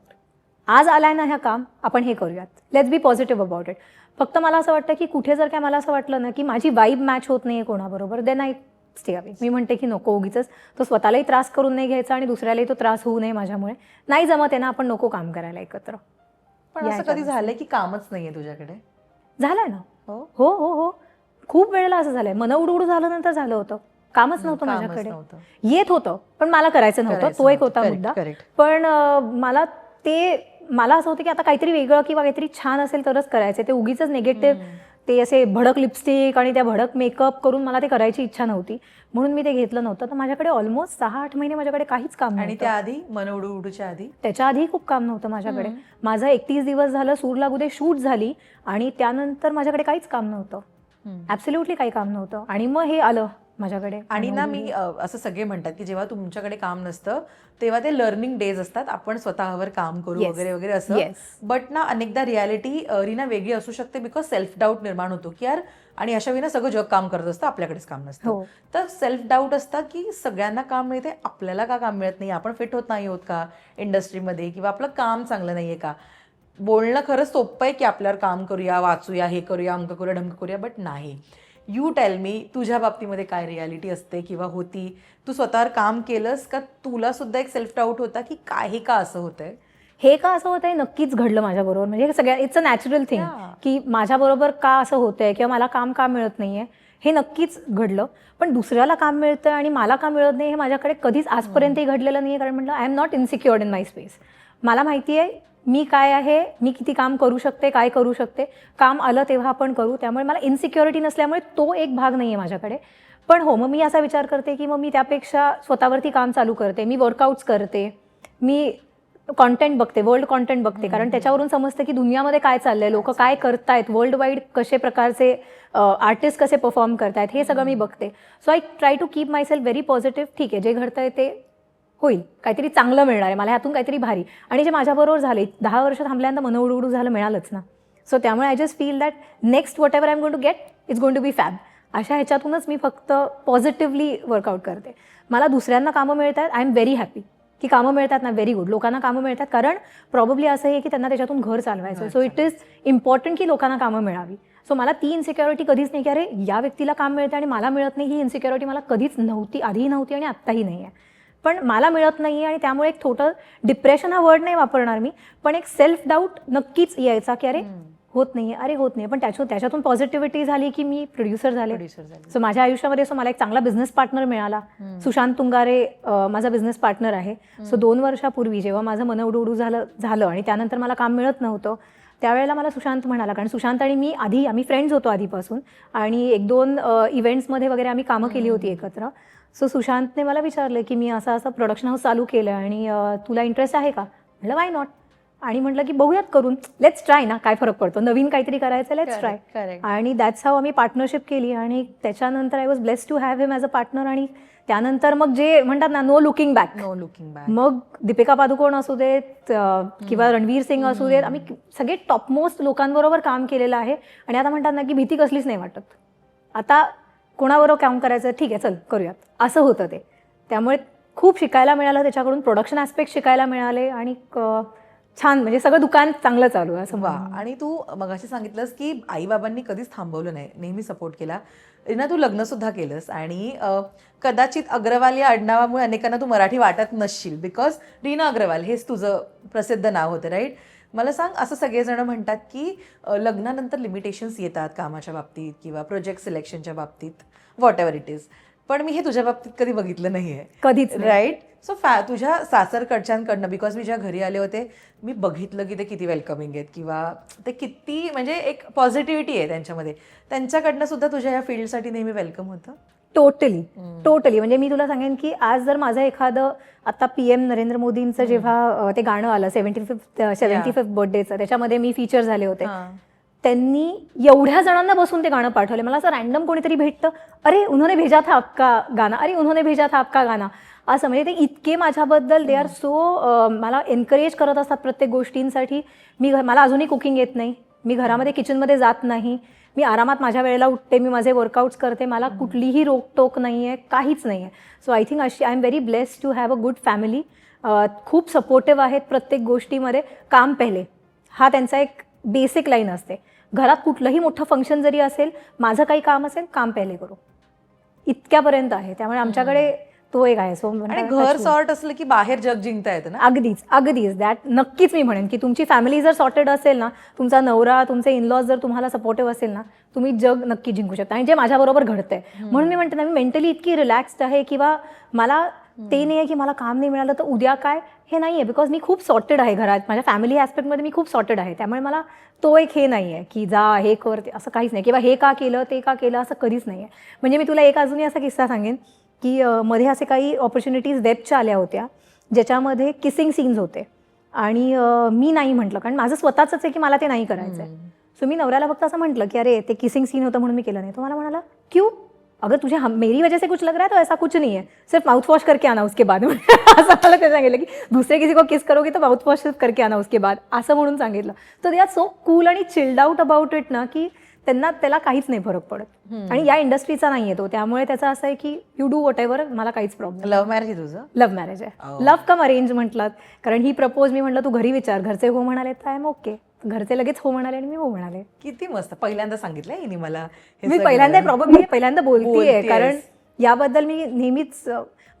आज आलाय ना ह्या काम, आपण हे करूयात, let's be positive about it. फक्त मला असं वाटतं की कुठे जर काय मला असं वाटलं ना की माझी वाईब मॅच होत नाही आहे कोणाबरोबर, देन आय स्टे अवे. मी म्हणते की नको उगीच तो स्वतःलाही त्रास करून नाही घ्यायचा आणि दुसऱ्यालाही तो त्रास होऊ नये माझ्यामुळे. नाही जमत आहे ना, आपण नको काम करायला एकत्र. पण असं कधी झालंय की कामच नाहीये तुझ्याकडे? झालंय ना. हो हो हो, खूप वेळेला असं झालंय. मन उडूड झालं नंतर झालं होतं, कामच नव्हतं माझ्याकडे. येत होतं पण मला करायचं नव्हतं, तो एक होता मुद्दा. पण मला असं होतं की आता काहीतरी वेगळं किंवा काहीतरी छान असेल तरच करायचं. ते उगीच निगेटिव्ह ते असे भडक लिपस्टिक आणि त्या भडक मेकअप करून मला ते करायची इच्छा नव्हती, म्हणून मी ते घेतलं नव्हतं. तर माझ्याकडे ऑलमोस्ट 6-8 महिने माझ्याकडे काहीच काम नव्हतं. आणि त्याआधी मन उडूच्या आधी? त्याच्या आधी खूप काम नव्हतं माझ्याकडे. माझं 31 दिवस झालं सूर लागू दे शूट झाली आणि त्यानंतर माझ्याकडे काहीच काम नव्हतं, ॲब्सोल्युटली काही काम नव्हतं. आणि मग हे आलं माझ्याकडे. आणि ना मी असं सगळे म्हणतात की जेव्हा तुमच्याकडे काम नसतं तेव्हा ते लर्निंग डेज असतात, आपण स्वतःवर काम करू वगैरे वगैरे असं. बट ना अनेकदा रियालिटी रीना वेगळी असू शकते, बिकॉज सेल्फ डाऊट निर्माण होतो की यार, आणि अशा वेळी सगळं जग काम करत असतं, आपल्याकडेच काम नसतं. तर सेल्फ डाऊट असतं की सगळ्यांना काम मिळते, आपल्याला का काम मिळत नाही, आपण फिट होत नाही होत का इंडस्ट्रीमध्ये, किंवा आपलं काम चांगलं नाहीये का. बोलणं खरंच सोपं आहे की आपल्यावर काम करूया, वाचूया, हे करूया, अमकं करूया, ढमकं करूया, बट नाही. यू टेल मी, तुझ्या बाबतीमध्ये काय रियालिटी असते किंवा होती? तू स्वतःवर काम केलंस का? तुला सुद्धा एक सेल्फ डाऊट होता की काय, हे का असं होतंय, हे का असं होतंय? नक्कीच घडलं माझ्याबरोबर. म्हणजे सगळ्या इट्स अ नॅचरल थिंग की माझ्याबरोबर का असं होतंय किंवा मला काम का मिळत नाहीये, हे नक्कीच घडलं. पण दुसऱ्याला काम मिळतंय आणि मला काम मिळत नाही हे माझ्याकडे कधीच आजपर्यंतही घडलेलं नाही आहे. कारण म्हटलं I am not insecured in my space. मला माहिती आहे मी काय आहे, मी किती काम करू शकते, काय करू शकते. काम आलं तेव्हा आपण करू. त्यामुळे मला इन्सिक्युरिटी नसल्यामुळे तो एक भाग नाही आहे माझ्याकडे. पण हो, मग मी असा विचार करते की मग मी त्यापेक्षा स्वतःवरती काम चालू करते. मी वर्कआउट्स करते, मी कॉन्टेंट बघते, वर्ल्ड कॉन्टेंट बघते, कारण त्याच्यावरून समजतं की दुनियामध्ये काय चाललंय, लोक काय करतायत, वर्ल्ड वाईड कसे प्रकारचे आर्टिस्ट कसे परफॉर्म करतायत, हे सगळं मी बघते. So I try to keep myself very positive. ठीक आहे, जे घडतंय ते होईल, काहीतरी चांगलं मिळणार आहे मला ह्यातून, काहीतरी भारी. आणि जे माझ्याबरोबर झाले 10 वर्ष थांबल्यानंतर मन उडू झालं, मिळालंच ना. सो त्यामुळे I just feel that next whatever I am going to get it's going to be fab. अशा ह्याच्यातूनच मी फक्त पॉझिटिव्हली वर्कआउट करते. मला दुसऱ्यांना कामं मिळत आहेत, आय एम व्हेरी हॅपी की कामं मिळतात ना, व्हेरी गुड. लोकांना कामं मिळतात कारण प्रॉब्ली असं आहे की त्यांना त्याच्यातून घर चालवायचं. सो इट इज इम्पॉर्टंट की लोकांना कामं मिळावी. सो मला ती इन्सिक्युरिटी कधीच नाही की अरे या व्यक्तीला काम मिळतं आणि मला मिळत नाही. ही इन्सिक्युरिटी मला कधीच नव्हती, आधीही नव्हती आणि आत्ताही नाही आहे. पण मला मिळत नाही आहे आणि त्यामुळे एक थोडं डिप्रेशन हा वर्ड नाही वापरणार मी, पण एक सेल्फ डाऊट नक्कीच यायचा की अरे होत नाही आहे, अरे होत नाही. पण त्याच्यातून पॉझिटिव्हिटी झाली की मी प्रोड्युसर झाले. सो माझ्या आयुष्यामध्ये मला एक चांगला बिझनेस पार्टनर मिळाला. सुशांत तुंगारे माझा बिझनेस पार्टनर आहे. सो 2 वर्षापूर्वी जेव्हा माझं मन उडू झालं आणि त्यानंतर मला काम मिळत नव्हतं, त्यावेळेला मला सुशांत म्हणाला, कारण सुशांत आणि मी आम्ही फ्रेंड्स होतो आधीपासून आणि 1-2 इव्हेंट्समध्ये वगैरे आम्ही कामं केली होती एकत्र. सो सुशांतने मला विचारलं की मी असं प्रोडक्शन हाऊस चालू केलं आणि तुला इंटरेस्ट आहे का? म्हटलं वाय नॉट. आणि म्हटलं की बघूयात करून, लेट्स ट्राय ना, काय फरक पडतो, नवीन काहीतरी करायचं, लेट्स ट्राय. करेक्ट. आणि दॅट्स हाऊ आम्ही पार्टनरशिप केली आणि त्याच्यानंतर I was blessed to have him as a partner. आणि त्यानंतर मग जे म्हणतात ना, no looking back. No looking back. मग दीपिका पादुकोण असू देत किंवा रणवीर सिंग असू देत, आम्ही सगळे टॉपमोस्ट लोकांबरोबर काम केलेलं आहे. आणि आता म्हणतात ना की भीती कसलीच नाही वाटत. आता कोणाबरोबर काम करायचं, ठीक आहे चल करूयात, असं होतं ते. त्यामुळे खूप शिकायला मिळालं त्याच्याकडून, प्रोडक्शन ॲस्पेक्ट शिकायला मिळाले आणि छान, म्हणजे सगळं दुकान चांगलं चालू आहे असं. वा. आणि तू मगाशी सांगितलंस की आई बाबांनी कधीच थांबवलं नाही, नेहमी सपोर्ट केला. रीना, तू लग्न सुद्धा केलंस आणि कदाचित अग्रवाल या आडनावामुळे अनेकांना तू मराठी वाटत नसशील, बिकॉज रीना अग्रवाल हेच तुझं प्रसिद्ध नाव होतं, राईट? मला सांग, असं सगळेजण म्हणतात की लग्नानंतर लिमिटेशन्स येतात कामाच्या बाबतीत किंवा प्रोजेक्ट सिलेक्शनच्या बाबतीत, व्हॉट एव्हर इट इज, पण मी हे तुझ्या बाबतीत कधी बघितलं नाहीये, कधीच, राईट? सो तुझ्या सासरकडच्यांकडनं, बिकॉज मी ज्या घरी आले होते मी बघितलं की ते किती वेलकमिंग आहेत किंवा ते किती म्हणजे एक पॉझिटिव्हिटी आहे त्यांच्यामध्ये, त्यांच्याकडनं सुद्धा तुझ्या या फील्डसाठी नेहमी वेलकम होतं? टोटली. म्हणजे मी तुला सांगेन की आज जर माझं एखादं, आता PM नरेंद्र मोदींचं जेव्हा ते गाणं आलं 75th बर्थडेचं, त्याच्यामध्ये मी फीचर झाले होते, त्यांनी एवढ्या जणांना बसून ते गाणं पाठवलं. मला असं रॅन्डम कोणीतरी भेटतं, अरे उन्होंने भेजा था आपका गाना, अरे उन्होंने भेजा था आपका गाना, असं. म्हणजे ते इतके माझ्याबद्दल दे आर सो, मला एनकरेज करत असतात प्रत्येक गोष्टींसाठी. मला अजूनही कुकिंग येत नाही, मी घरामध्ये किचनमध्ये जात नाही, मी आरामात माझ्या वेळेला उठते, मी माझे वर्कआउट्स करते, मला कुठलीही रोकटोक नाही आहे, काहीच नाही आहे. So I think I am very blessed to have a good family. खूप सपोर्टिव्ह आहेत प्रत्येक गोष्टीमध्ये. काम पहिले, हा त्यांचा एक बेसिक लाईन असते. घरात कुठलंही मोठं फंक्शन जरी असेल, माझं काही काम असेल, काम पहिले करू, इतक्यापर्यंत आहे. त्यामुळे आमच्याकडे तो एक आहे. सो आणि घर सॉर्ट असलं की बाहेर जग जिंकता येतं ना. अगदीच दॅट नक्कीच मी म्हणेन की तुमची फॅमिली जर सॉर्टेड असेल ना, तुमचा नवरा, तुमचे इनलॉज जर तुम्हाला सपोर्टिव्ह असेल ना, तुम्ही जग नक्की जिंकू शकता. आणि जे माझ्याबरोबर घडतंय, म्हणून मी म्हणते ना, मी मेंटली इतकी रिलॅक्स्ड आहे किंवा मला ते नाही आहे की मला काम नाही मिळालं तर उद्या काय, हे नाही आहे. बिकॉज मी खूप सॉर्टेड आहे घरात, माझ्या फॅमिली ॲस्पेक्टमध्ये मी खूप सॉर्टेड आहे. त्यामुळे मला तो एक हे नाही आहे की जा हे कर, ते असं काहीच नाही, किंवा हे का केलं ते का केलं असं कधीच नाही आहे. म्हणजे मी तुला एक अजूनही असा किस्सा सांगेन की मध्ये असे काही ऑपॉर्च्युनिटीज वेबच्या आल्या होत्या ज्याच्यामध्ये किसिंग सीन्स होते आणि मी नाही म्हटलं, कारण माझं स्वतःच आहे की मला ते नाही करायचं आहे. सो मी नवऱ्याला फक्त असं म्हटलं की अरे ते किसिंग सीन होतं म्हणून मी केलं नाही. तो मला म्हणाला क्यों, अगर तुझे मेरी वजह से कुछ लग रहा है तो ऐसा कुछ नहीं है, सिर्फ माउथ वॉश करके आना उसके बाद. असं मला ते सांगितलं की दुसरे किसी को किस करोगे तो माउथ वॉश करके आना उसके बाद, असं म्हणून सांगितलं. तर दे आर सो कूल आणि चिल्ड आउट अबाउट इट ना, की त्याला काहीच नाही फरक पडत. आणि या इंडस्ट्रीचा नाही आहे तो, त्यामुळे त्याचं असं आहे की यू डू वॉट एव्हर, मला काहीच प्रॉब्लेम. लव्ह मॅरेज आहे तुझं? लव्ह मॅरेज आहे. लव्ह कम अरेंज म्हटलं, कारण ही प्रपोज, मी म्हटलं तू घरी विचार, घरचे हो म्हणाले तर आय एम ओके, घरचे लगेच हो म्हणाले आणि मी हो म्हणाले. किती मस्त, पहिल्यांदा सांगितलं हिने मला. मी पहिल्यांदा बोलतीये, कारण याबद्दल मी नेहमीच,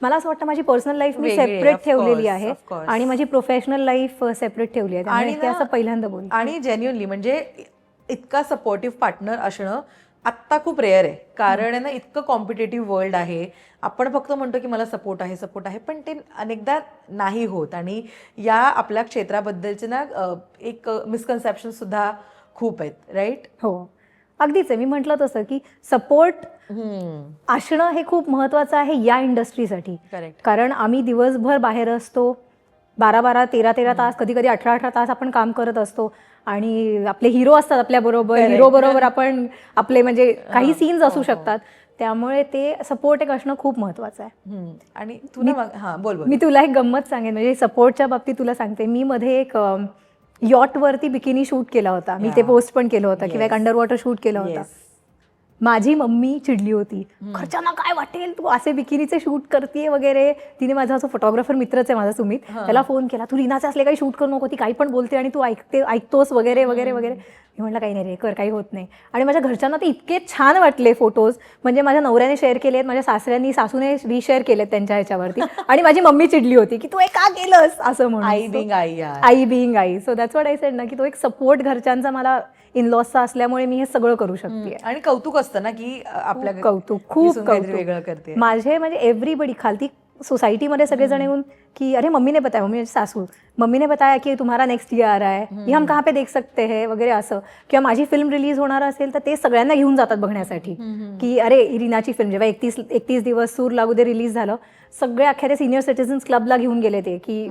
मला असं वाटतं माझी पर्सनल लाईफ मी सेपरेट ठेवलेली आहे आणि माझी प्रोफेशनल लाईफ सेपरेट ठेवली आहे. आणि ते असं पहिल्यांदा बोलली. आणि जेन्युअनली म्हणजे इतका सपोर्टिव्ह पार्टनर असणं आत्ता खूप रेअर आहे, कारण आहे ना, इतकं कॉम्पिटेटिव्ह वर्ल्ड आहे. आपण फक्त म्हणतो की मला सपोर्ट आहे, पण ते अनेकदा नाही होत. आणि या आपल्या क्षेत्राबद्दलचे ना एक मिसकन्सेप्शन सुद्धा खूप आहेत, राईट? हो, अगदीच आहे. मी म्हटलं तसं की सपोर्ट असणं हे खूप महत्त्वाचं आहे या इंडस्ट्रीसाठी. करेक्ट. कारण आम्ही दिवसभर बाहेर असतो, 12-12, 13-13 तास, कधी 18-18 तास आपण काम करत असतो. आणि आपले हिरो असतात आपल्याबरोबर, हिरो बरोबर आपण आपले म्हणजे काही सीन्स असू शकतात. त्यामुळे ते सपोर्ट एक असणं खूप महत्त्वाचं आहे. आणि तुला बोल. मी तुला एक गंमत सांगेन, म्हणजे सपोर्टच्या बाबतीत तुला सांगते. मी मध्ये एक यॉटवरती बिकिनी शूट केला होता, मी ते पोस्ट पण केलं होतं, किंवा एक अंडर वॉटर शूट केलं होतं. माझी मम्मी चिडली होती, घरच्यांना काय वाटेल तू असे बिकिनीचे शूट करते वगैरे. तिने माझा असं फोटोग्राफर मित्रच आहे माझा सुमित, त्याला फोन केला, तू रीनाचे असले काही शूट करू नको, ती काही पण बोलते आणि तू ऐकतोस वगैरे वगैरे वगैरे. मी म्हटलं काही नाही रे, कर, काही होत नाही. आणि माझ्या घरच्यांना ते इतके छान वाटले फोटोज, म्हणजे माझ्या नवऱ्याने शेअर केलेत, माझ्या सासूने रिशेअर केलेत त्यांच्या ह्याच्यावरती. आणि माझी मम्मी चिडली होती की तू हे का केलंस असं म्हणून. I being I. So that's what I said ना, की तो एक सपोर्ट घरच्यांचा मला इनलॉसचा असल्यामुळे मी हे सगळं करू शकते. आणि कौतुक असतं ना की आपल्या कौतुक, खूप वेगळं करते. माझे म्हणजे एव्हरीबडी खालती सोसायटीमध्ये सगळेजण येऊन की अरे मम्मी ने बताया, मम्मी सासू मम्मी ने बताया की तुम्हारा नेक्स्ट ये आ रहा है, ये हम कहाँ पे देख सकते हैं वगैरे असं, किंवा माझी फिल्म रिलीज होणार असेल तर ते सगळ्यांना घेऊन जातात बघण्यासाठी की अरे रीनाची फिल्म, जेव्हा 31 दिवस सूर लागू दे रिलीज झालं, सगळे अख्ख्या ते सिनियर सिटीजन्स क्लबला घेऊन गेले ते की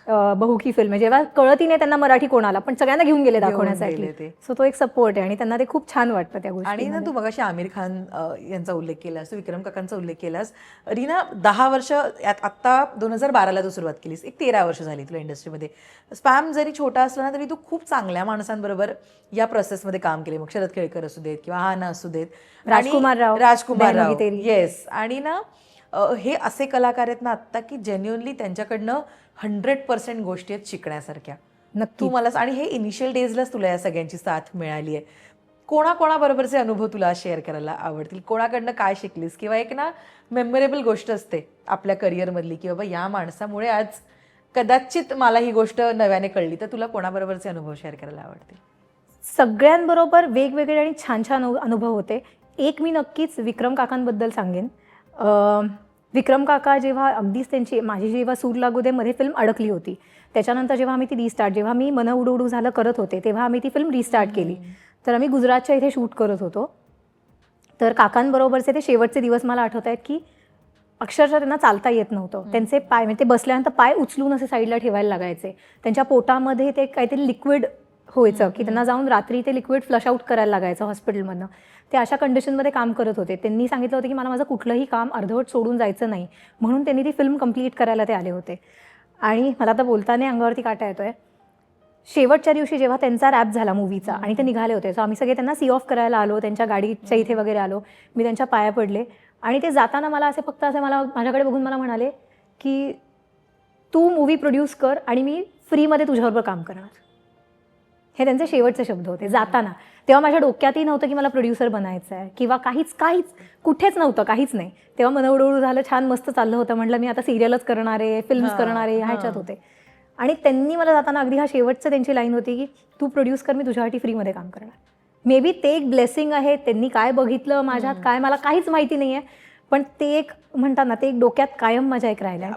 बहू की फिल्म आहे. जेव्हा कळतही नाही त्यांना मराठी कोणाला, पण सगळ्यांना घेऊन गेले दाखवण्यासाठी. सो तो एक सपोर्ट आहे आणि त्यांना ते खूप छान वाटतं त्या गोष्टी. आणि ना तू मगाशी आमिर खान यांचा उल्लेख केलास, तू विक्रम काकांचा उल्लेख केलास. रीना 10 वर्ष, आत्ता 2012ला तू सुरुवात केलीस, एक 13 वर्ष झाली तुला इंडस्ट्रीमध्ये. स्पॅम जरी छोटा असला ना तरी तू खूप चांगल्या माणसांबरोबर या प्रोसेसमध्ये काम केले. मग शरद केळकर असू देत किंवा हाना असू देत, राजकुमार राव, येस. आणि ना हे असे कलाकार आहेत ना आत्ता की जेन्युअनली त्यांच्याकडनं 100% गोष्टी आहेत शिकण्यासारख्या. तू मला, आणि हे इनिशियल डेजलाच तुला या सगळ्यांची साथ मिळाली आहे. कोणाकोणाबरोबरचे अनुभव तुला शेअर करायला आवडतील? कोणाकडनं काय शिकलीस? किंवा एक ना मेमोरेबल गोष्ट असते आपल्या करिअरमधली की बाबा या माणसामुळे आज कदाचित मला ही गोष्ट नव्याने कळली, तर तुला कोणाबरोबरचे अनुभव शेअर करायला आवडतील? सगळ्यांबरोबर वेगवेगळे आणि छान छान अनुभव होते. एक मी नक्कीच विक्रम काकांबद्दल सांगेन. विक्रम काका जेव्हा अगदीच त्यांची, माझी जेव्हा सूर लागू दे मध्ये फिल्म अडकली होती, त्याच्यानंतर जेव्हा आम्ही ती रिस्टार्ट, जेव्हा मी मन उडू उडू झालं करत होते, तेव्हा आम्ही ती फिल्म रिस्टार्ट केली. तर आम्ही गुजरातच्या इथे शूट करत होतो. तर काकांबरोबरचे ते शेवटचे दिवस मला आठवत आहेत की अक्षरशः त्यांना चालता येत नव्हतं. त्यांचे पाय, म्हणजे ते बसल्यानंतर पाय उचलून असे साईडला ठेवायला लागायचे. त्यांच्या पोटामध्ये ते काहीतरी लिक्विड व्हायचं की त्यांना जाऊन रात्री ते लिक्विड फ्लश आउट करायला लागायचं हॉस्पिटलमधनं. ते अशा कंडिशनमध्ये काम करत होते. त्यांनी सांगितलं होतं की मला माझं कुठलंही काम अर्धवट सोडून जायचं नाही, म्हणून त्यांनी ती फिल्म कंप्लीट करायला ते आले होते. आणि मला तर बोलताना अंगावरती काटा येतोय. शेवटच्या दिवशी जेव्हा त्यांचा रॅप झाला मूवीचा आणि ते निघाले होते, सो आम्ही सगळे त्यांना सी ऑफ करायला आलो, त्यांच्या गाडीच्या इथे वगैरे आलो. मी त्यांच्या पाया पडले आणि ते जाताना मला असे फक्त असे माझ्याकडे बघून मला म्हणाले की तू मूवी प्रोड्यूस कर आणि मी फ्रीमध्ये तुझ्याबरोबर काम करणार. हे त्यांचे शेवटचे शब्द होते जाताना. तेव्हा माझ्या डोक्यातही नव्हतं की मला प्रोड्युसर बनायचं आहे किंवा काहीच कुठेच नव्हतं, काहीच नाही. तेव्हा मन उडू झालं, छान मस्त चाललं होतं. म्हटलं मी आता सिरियलच करणार आहे, फिल्म्स करणार आहे, ह्याच्यात होते. आणि त्यांनी मला जाताना अगदी हा शेवटचं त्यांची लाईन होती की तू प्रोड्यूस कर, मी तुझ्यासाठी फ्रीमध्ये काम करणार. मे बी ते एक ब्लेसिंग आहे. त्यांनी काय बघितलं माझ्यात काय मला काहीच माहिती नाही आहे, पण ते एक म्हणतात ना, ते एक डोक्यात कायम माझ्या एक राहिलं. आणि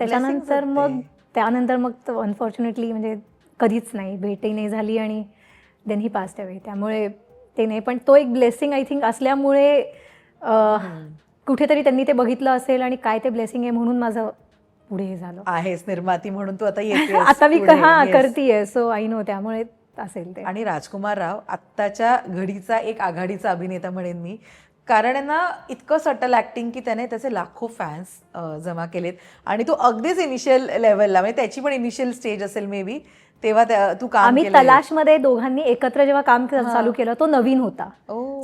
त्यानंतर मग अनफॉर्च्युनेटली म्हणजे कधीच नाही, भेटही नाही झाली आणि देन ही पास्ट अवे. त्यामुळे ते नाही, पण तो एक ब्लेसिंग आय थिंक असल्यामुळे कुठेतरी त्यांनी ते बघितलं असेल आणि काय ते ब्लेसिंग आहे म्हणून माझं पुढे हे झालं. आहेस निर्माती म्हणून तू आता येते आता मी करतीये, सो आई नो, त्यामुळे असेल ते. आणि राजकुमार राव आत्ताच्या घडीचा एक आघाडीचा अभिनेता म्हणेन मी, कारण ना इतकं सटल ऍक्टिंग की त्याने त्याचे लाखो फॅन्स जमा केलेत. आणि तो अगदीच इनिशियल लेवलला, म्हणजे त्याची पण इनिशियल स्टेज असेल मे बी, तेव्हा तू काम आम्ही तलाशमध्ये दोघांनी एकत्र जेव्हा काम चालू केलं, तो नवीन होता.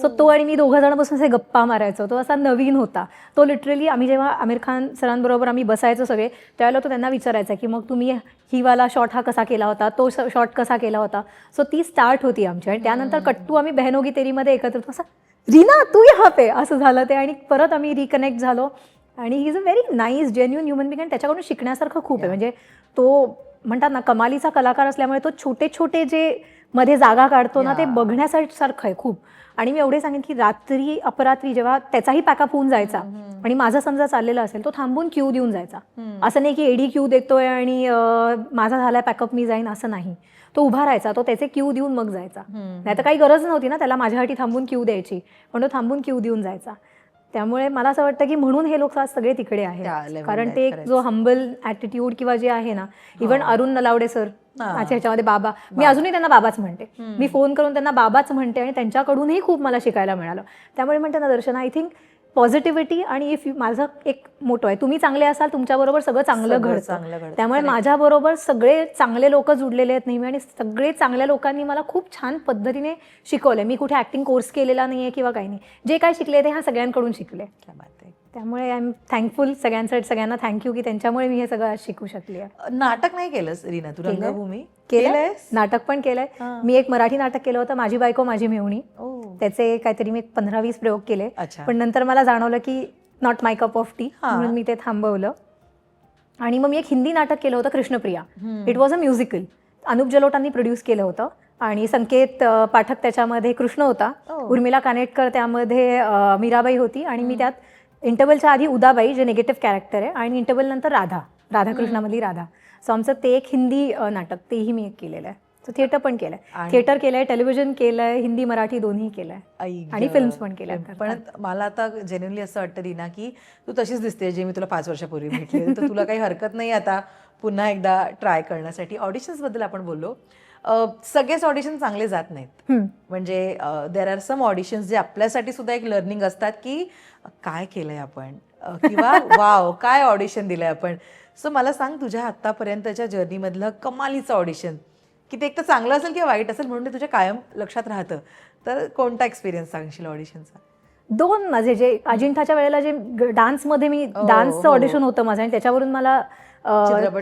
सो तो आणि मी दोघं जण बसून असे गप्पा मारायचो, तो असा नवीन होता. तो लिटरली आम्ही जेव्हा आमिर खान सरांबरोबर आम्ही बसायचो सगळे, त्यावेळेला तो त्यांना विचारायचा की मग तुम्ही ही वाला शॉट हा कसा केला होता, तो शॉट कसा केला होता. सो ती स्टार्ट होती आमची. आणि त्यानंतर कट्टू आम्ही बहनोगी तेरीमध्ये एकत्र, असं रीना तू यहाँ पे असं झालं ते. आणि परत आम्ही रिकनेक्ट झालो. आणि he is a very nice genuine human being. आणि त्याच्याकडून शिकण्यासारखं खूप आहे. म्हणजे तो म्हणतात ना कमालीचा कलाकार असल्यामुळे तो छोटे छोटे जे मध्ये जागा काढतो ना, ते बघण्यासारखं आहे खूप. आणि मी एवढे सांगेन की रात्री अपरात्री जेव्हा त्याचाही पॅकअप होऊन जायचा आणि माझं समजा चाललेलं असेल, तो थांबून क्यू देऊन जायचा. असं नाही की एडी क्यू देतोय आणि माझा झालाय पॅकअप मी जाईन, असं नाही. तो उभा राहायचा, तो त्याचे क्यू देऊन मग जायचा. नाही तर काही गरज नव्हती ना त्याला माझ्यासाठी थांबून क्यू द्यायची, पण तो थांबून क्यू देऊन जायचा. त्यामुळे मला असं वाटतं की म्हणून हे लोक आज सगळे तिकडे आहेत. कारण ते एक जो हंबल ॲटिट्यूड किंवा जे आहे ना, इव्हन अरुण नलावडे सर ह्याच्यामध्ये बाबा, मी अजूनही त्यांना बाबाच म्हणते. मी फोन करून त्यांना बाबाच म्हणते आणि त्यांच्याकडूनही खूप मला शिकायला मिळालं. त्यामुळे म्हणते ना दर्शना, आय थिंक पॉझिटिव्हिटी आणि इफ माझं एक मोठं आहे, तुम्ही चांगले असाल तुमच्याबरोबर सगळं चांगलं घडतं. त्यामुळे माझ्याबरोबर सगळे चांगले लोक जुडलेले आहेत नेहमी आणि सगळे चांगल्या लोकांनी मला खूप छान पद्धतीने शिकवलंय. मी कुठे ऍक्टिंग कोर्स केलेला नाहीये किंवा काही नाही, जे काय शिकले ते ह्या सगळ्यांकडून शिकले. त्यामुळे आय एम थँकफुल सगळ्यांना थँक्यू की त्यांच्यामुळे मी हे सगळं आज शिकू शकले. नाटक नाही केलंस रीना तू? रंगभूमी केलंय, नाटक पण केलंय मी. एक मराठी नाटक केलं होतं, माझी बायको माझी मेहुणी. त्याचे काहीतरी मी 15-20 प्रयोग केले, पण नंतर मला जाणवलं की not my cup of T, म्हणून मी ते थांबवलं. आणि मग मी एक हिंदी नाटक केलं होतं, Krishnapriya. It was a musical. Anup जलोटांनी प्रोड्यूस केलं होतं आणि संकेत पाठक त्याच्यामध्ये कृष्ण होता, उर्मिला कानेटकर त्यामध्ये मीराबाई होती आणि मी त्यात इंटरवलच्या आधी उदाबाई जे निगेटिव्ह कॅरेक्टर आहे आणि इंटरवल नंतर राधाकृष्णामधली राधा. सो आमचं ते एक हिंदी नाटक तेही मी एक केलेलं आहे. सो थिएटर पण केलं आहे, आणि- थिएटर केलं आहे, टेलिव्हिजन केलं आहे, हिंदी मराठी दोन्ही केलं आहे आई आणि गं. फिल्म्स पण केल्या आहेत. पण मला आता जेन्युअनली असं वाटतं रीना की तू तशीच दिसते जे मी तुला 5 वर्षापूर्वी भेटले, तर तुला काही हरकत नाही आता पुन्हा एकदा ट्राय करण्यासाठी. ऑडिशन्स बद्दल आपण बोललो, सगळेच ऑडिशन चांगले जात नाहीत. म्हणजे देर आर सम ऑडिशन्स जे आपल्यासाठी सुद्धा एक लर्निंग असतात की काय केलंय आपण, किंवा वाव काय ऑडिशन दिलंय आपण. सो मला सांग तुझ्या आतापर्यंतच्या जर्नीमधलं कमालीचं ऑडिशन, की ते एक तर चांगलं असेल किंवा वाईट असेल म्हणून ते तुझ्या कायम लक्षात राहतं, तर कोणता एक्सपिरियन्स सांगशील ऑडिशनचा? 2 माझे जे अजिंठाच्या वेळेला जे डान्समध्ये मी डान्सचं ऑडिशन होतं माझं आणि त्याच्यावरून मला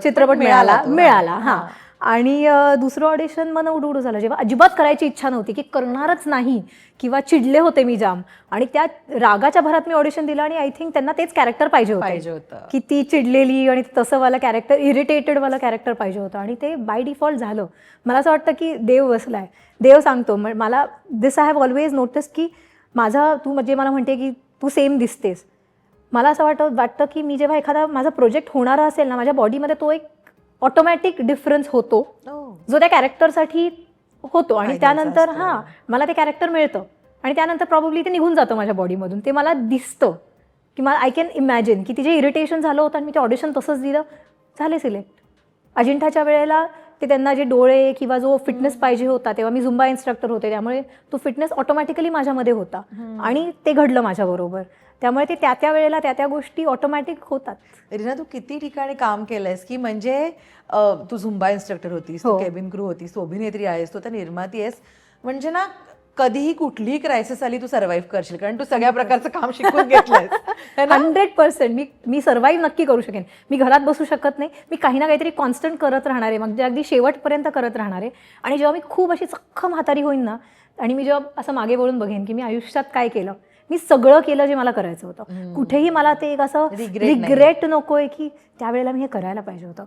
चित्रपट मिळाला हां. आणि दुसरं ऑडिशन मला उडू झालं जेव्हा अजिबात करायची इच्छा नव्हती, की करणारच नाही किंवा चिडले होते मी जाम, आणि त्या रागाच्या भरात मी ऑडिशन दिलं आणि आय थिंक त्यांना तेच कॅरेक्टर पाहिजे होतं, की ती चिडलेली आणि तसं वाला कॅरेक्टर, इरिटेटेड वाला कॅरेक्टर पाहिजे होतं आणि ते बाय डिफॉल्ट झालं. मला असं वाटतं की देव बसलाय, देव सांगतो मला. This I have always notice की माझा तू म्हणजे मला म्हणते की तू सेम दिसतेस. मला असं वाटतं की मी जेव्हा एखादा माझा प्रोजेक्ट होणारा असेल ना, माझ्या बॉडीमध्ये तो एक ऑटोमॅटिक डिफरन्स होतो जो त्या कॅरेक्टरसाठी होतो, आणि त्यानंतर हां मला ते कॅरेक्टर मिळतं आणि त्यानंतर प्रॉब्ली ते निघून जातं माझ्या बॉडीमधून. ते मला दिसतं की मला आय कॅन इमॅजिन की तिचे इरिटेशन झालं होतं आणि मी ते ऑडिशन तसंच दिलं, झाले सिलेक्ट. अजिंठाच्या वेळेला ते त्यांना जे डोळे किंवा जो फिटनेस पाहिजे होता, तेव्हा मी झुंबा इन्स्ट्रक्टर होते, त्यामुळे तो फिटनेस ऑटोमॅटिकली माझ्यामध्ये होता आणि ते घडलं माझ्याबरोबर. त्यामुळे ते त्या वेळेला त्या गोष्टी ऑटोमॅटिक होतात. रीना, तू किती ठिकाणी काम केलंयस, की म्हणजे तू झुंबा इन्स्ट्रक्टर होतीस, तू केबिन क्रू होतीस, तू अभिनेत्री आहेस, तू आता निर्माती आहेस, म्हणजे ना कधीही कुठलीही क्रायसिस आली तू सर्व्हाइव्ह करशील, कारण तू सगळ्या प्रकारचं काम शिकून घेतलंयस. 100% मी सर्व्हाइव्ह नक्की करू शकेन. मी घरात बसू शकत नाही, मी काही ना काहीतरी कॉन्स्टंट करत राहणार आहे, म्हणजे अगदी शेवटपर्यंत करत राहणार आहे. आणि जेव्हा मी खूप अशी चक्क म्हातारी होईन ना, आणि मी जेव्हा असं मागे वळून बघेन की मी आयुष्यात काय केलं, मी सगळं केलं जे मला करायचं होतं, कुठेही मला ते एक असं रिग्रेट नकोय की त्यावेळेला मी हे करायला पाहिजे होतं.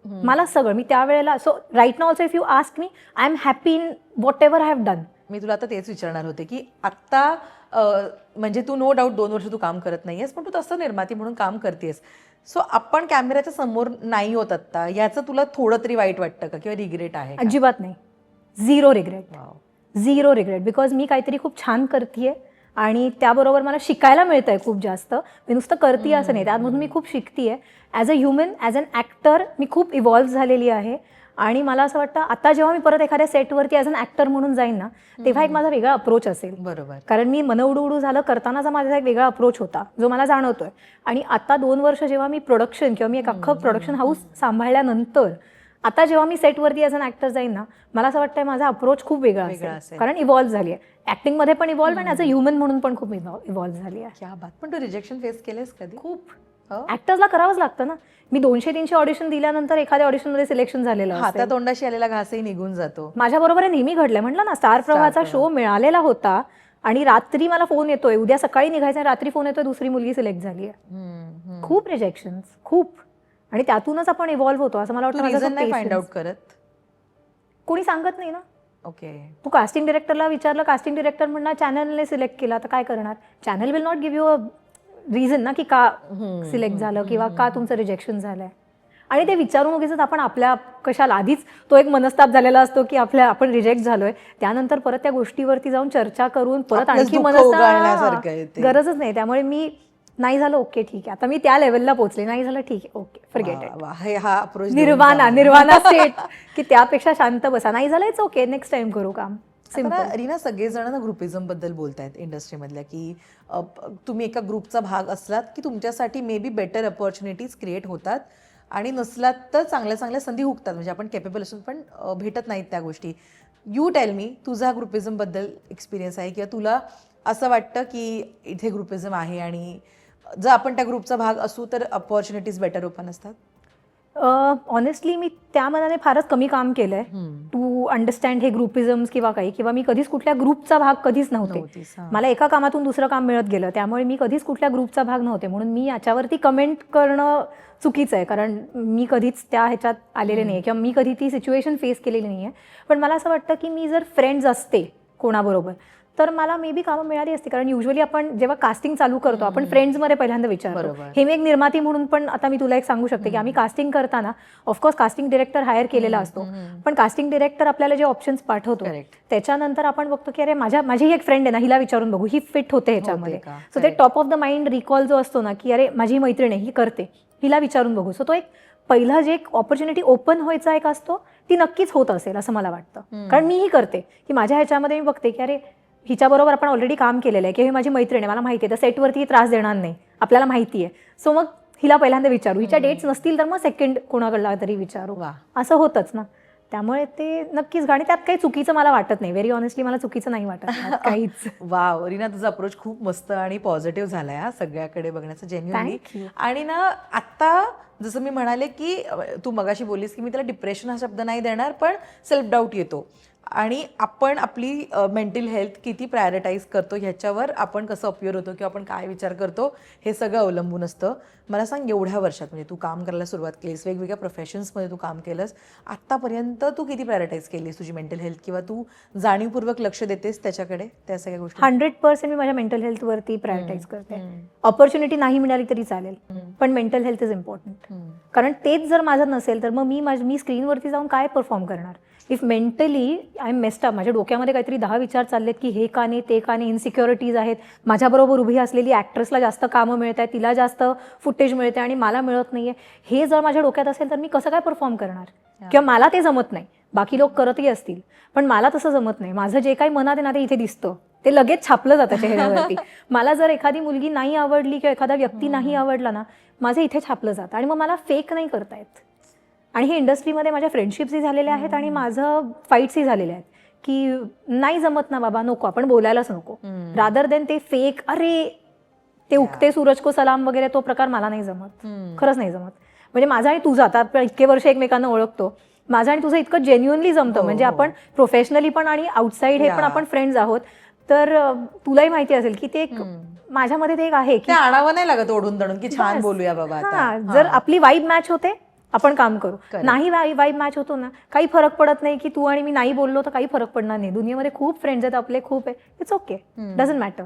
मला सगळं मी त्यावेळेला, so right now also if you ask me, I am happy in whatever I have done. मी तुला आता तेच विचारणार होते की आत्ता म्हणजे तू नो डाऊट 2 वर्ष तू काम करत नाहीयेस, पण तू तसं निर्माती म्हणून काम करतेस. सो आपण कॅमेऱ्याच्या समोर नाही होत आत्ता, याचं तुला थोडं तरी वाईट वाटतं का किंवा रिग्रेट आहे? अजिबात नाही, झिरो रिग्रेट. बिकॉज मी काहीतरी खूप छान करतेय आणि त्याबरोबर मला शिकायला मिळतंय खूप जास्त. मी नुसतं करते असं नाही, त्यामधून मी खूप शिकतेय. As a human, as an actor मी खूप इव्हॉल्व्ह झालेली आहे. आणि मला असं वाटतं आता जेव्हा मी परत एखाद्या सेटवरती ॲज अन ॲक्टर म्हणून जाईन ना, तेव्हा एक माझा वेगळा अप्रोच असेल. बरोबर. कारण मी मन उडू झालं करतानाचा माझा एक वेगळा अप्रोच होता जो मला जाणवतोय. आणि आता 2 वर्ष जेव्हा मी प्रोडक्शन किंवा मी एक अख्खं प्रोडक्शन हाऊस सांभाळल्यानंतर आता जेव्हा मी सेटवरती ॲज अन ॲक्टर जाईन ना, मला असं वाटतं माझा अप्रोच खूप वेगळा असेल, कारण इव्हॉल्व्ह झाली आहे. ॲक्टिंगमध्ये पण इव्हॉल्व्ह आणि ॲज अ ह्युमन म्हणून पण खूप इव्हॉल्व्ह झाली आहे. क्या बात. पण तू रिजेक्शन फेस केलेस कधी? खूप. ॲक्टर्सला करावंच लागतं ना. मी 200-300 ऑडिशन दिल्यानंतर एखाद्या ऑडिशनमध्ये सिलेक्शन झालेलं असतं. हातातोंडाशी आलेला घासही निघून जातो. माझ्याबरोबर नेहमी घडलंय. म्हटलं ना, स्टार प्रवाहाचा शो मिळालेला होता आणि रात्री मला फोन येतोय, उद्या सकाळी निघायचं आणि रात्री फोन येतोय दुसरी मुलगी सिलेक्ट झाली आहे. खूप रिजेक्शन्स, खूप. आणि त्यातूनच आपण इव्हॉल्व्ह होतो असं मला वाटतं. फाइंड आउट करत कोणी सांगत नाही ना. ओके. तू कास्टिंग डिरेक्टरला विचारलं, कास्टिंग डिरेक्टर म्हणणार चॅनलने सिलेक्ट केला, तर काय करणार? Channel will not give you a reason ना की का सिलेक्ट झालं किंवा का तुमचं रिजेक्शन झालंय. आणि ते विचारून उगीच आपण आपल्या कशाला, आधीच तो एक मनस्ताप झालेला असतो की आपण रिजेक्ट झालोय, त्यानंतर परत त्या गोष्टीवरती जाऊन चर्चा करून परत आणखी मनस्ताप गरजच नाही. त्यामुळे मी नाही झालं, ओके ठीक आहे, आता मी त्या लेवलला पोहोचले, नाही झालं ठीक आहे, okay forget it. Nirvana state की त्यापेक्षा शांत बसा, नाही झालं इट्स ओके, नेक्स्ट टाइम करू काम. रीना, सगळेजण ना ग्रुपिझम बद्दल बोलतायत इंडस्ट्रीमधल्या, की तुम्ही एका ग्रुपचा भाग असलात की तुमच्यासाठी may be better opportunities create होतात आणि नसलात तर चांगल्या चांगल्या संधी हुकतात. म्हणजे आपण केपेबल असून पण भेटत नाहीत त्या गोष्टी. यू टेल मी, तुझा ग्रुपिझम बद्दल एक्सपिरियन्स आहे किंवा तुला असं वाटतं की इथे ग्रुपिझम आहे आणि जर आपण त्या ग्रुपचा भाग असू तर अपॉर्च्युनिटीज बेटर ओपन असतात? ऑनेस्टली मी त्या मनाने फारच कमी काम केलंय टू अंडरस्टँड हे ग्रुपिझम्स किंवा मी कधीच कुठल्या ग्रुपचा भाग कधीच नव्हते. मला एका कामातून दुसरं काम मिळत गेलं, त्यामुळे मी कधीच कुठल्या ग्रुपचा भाग नव्हते. म्हणून मी याच्यावरती कमेंट करणं चुकीचं आहे, कारण मी कधीच त्या ह्याच्यात आलेले नाही किंवा मी कधी ती सिच्युएशन फेस केलेली नाही आहे. पण मला असं वाटतं की मी जर फ्रेंड्स असते कोणाबरोबर तर मला मे बी कामं मिळाली असती. कारण युजली आपण जेव्हा कास्टिंग चालू करतो आपण फ्रेंड्समध्ये पहिल्यांदा विचारतो. बरोबर. हे मी एक निर्माती म्हणून पण आता मी तुला एक सांगू शकते की आम्ही कास्टिंग करताना ऑफकोर्स कास्टिंग डिरेक्टर हायर केलेला असतो, पण कास्टिंग डिरेक्टर आपल्याला जे ऑप्शन्स पाठवतो Correct. त्याच्यानंतर आपण बघतो की अरे माझी ही एक फ्रेंड आहे ना, हिला विचारून बघू, ही फिट होते ह्याच्यामध्ये. का? सो ते top of the mind recall जो असतो ना की अरे माझी मैत्रीण आहे, ही करते, हिला विचारून बघू. सो तो एक पहिला जे एक ऑपॉर्च्युनिटी ओपन व्हायचा एक असतो ती नक्कीच होत असेल असं मला वाटतं. कारण मीही करते की माझ्या ह्याच्यामध्ये मी बघते की अरे हिच्याबरोबर आपण ऑलरेडी काम केलेलं आहे किंवा ही माझी मैत्रीण आहे, मला माहिती आहे तर सेटवरती त्रास देणार नाही, आपल्याला माहिती आहे. सो मग हिला पहिल्यांदा विचारू, हिच्या डेट्स नसतील तर मग सेकंड कोणाकडला तरी विचारू, वा. असं होतंच ना. त्यामुळे ते नक्कीच गाणी, त्यात काही चुकीचं मला वाटत नाही. व्हेरी ऑनेस्टली मला चुकीचं नाही वाटत त्यात काहीच. वाव रीना, तुझा अप्रोच खूप मस्त आणि पॉझिटिव्ह झालाय हा सगळ्याकडे बघण्याचं, जेन्युअनली. Thank you. आणि ना आता जसं मी म्हणाले की तू मगाशी बोललीस की मी त्याला डिप्रेशन हा शब्द नाही देणार, पण सेल्फ डाऊट येतो आणि आपण आपली मेंटल हेल्थ किती प्रायोरिटाईज करतो ह्याच्यावर आपण कसं अपिअर होतो किंवा आपण काय विचार करतो हे सगळं अवलंबून असतं. मला सांग, एवढ्या वर्षात म्हणजे तू काम करायला सुरुवात केलीस, वेगवेगळ्या प्रोफेशन्समध्ये तू काम केलंस, आत्तापर्यंत तू किती प्रायोरिटाईज केलीस तुझी मेंटल हेल्थ किंवा तू जाणीवपूर्वक लक्ष देतेस त्याच्याकडे, त्या सगळ्या गोष्टी? 100% मी माझ्या मेंटल हेल्थवरती प्रायोरिटाईज करते. ऑपॉर्च्युनिटी नाही मिळाली तरी चालेल, पण मेंटल हेल्थ इज इम्पॉर्टंट. कारण तेच जर माझं नसेल तर मग मी स्क्रीनवरती जाऊन काय परफॉर्म करणार? If mentally I am messed up, माझ्या डोक्यामध्ये काहीतरी 10 विचार चाललेत की हे का नाही, ते का नाही, इन्सिक्युरिटीज आहेत, माझ्याबरोबर उभी असलेली ॲक्ट्रेसला जास्त कामं मिळत आहेत, तिला जास्त फुटेज मिळते आणि मला मिळत नाहीये, हे जर माझ्या डोक्यात असेल तर मी कसं काय परफॉर्म करणार? किंवा मला ते जमत नाही, बाकी लोक करतही असतील पण मला तसं जमत नाही. माझं जे काही मनात आहे ना ते इथे दिसतं, ते लगेच छापलं जातं चेहऱ्यावरती. मला जर एखादी मुलगी नाही आवडली किंवा एखादा व्यक्ती नाही आवडला ना, माझं इथे छापलं जातं आणि मग मला फेक नाही करता येत. आणि हे इंडस्ट्रीमध्ये माझ्या फ्रेंडशिप्सही झालेल्या आहेत आणि माझं फाईट्सही झालेले आहेत की नाही जमत ना बाबा, नको, आपण बोलायलाच नको, रादर देन ते फेक, अरे ते उगते सूरज को सलाम वगैरे, तो प्रकार मला नाही जमत, खरंच नाही जमत. म्हणजे माझा आणि तुझा, आता आपण इतके वर्ष एकमेकांना ओळखतो, माझं आणि तुझं इतकं जेन्युअनली जमतं, म्हणजे आपण प्रोफेशनली पण आणि आउटसाईड हे पण आपण फ्रेंड्स आहोत. तर तुलाही माहिती असेल की ते माझ्यामध्ये ते एक आहे की आणावं नाही लागत ओढून दडून की छान बोलूया बाबा आता. जर आपली वाईब मॅच होते आपण काम करू, नाही वाईब मॅच होतो ना, काही फरक पडत नाही की तू आणि मी नाही बोललो तर काही फरक पडणार नाही. दुनियेमध्ये खूप फ्रेंड्स आहेत आपले, खूप आहे, इट्स ओके, डझंट मॅटर.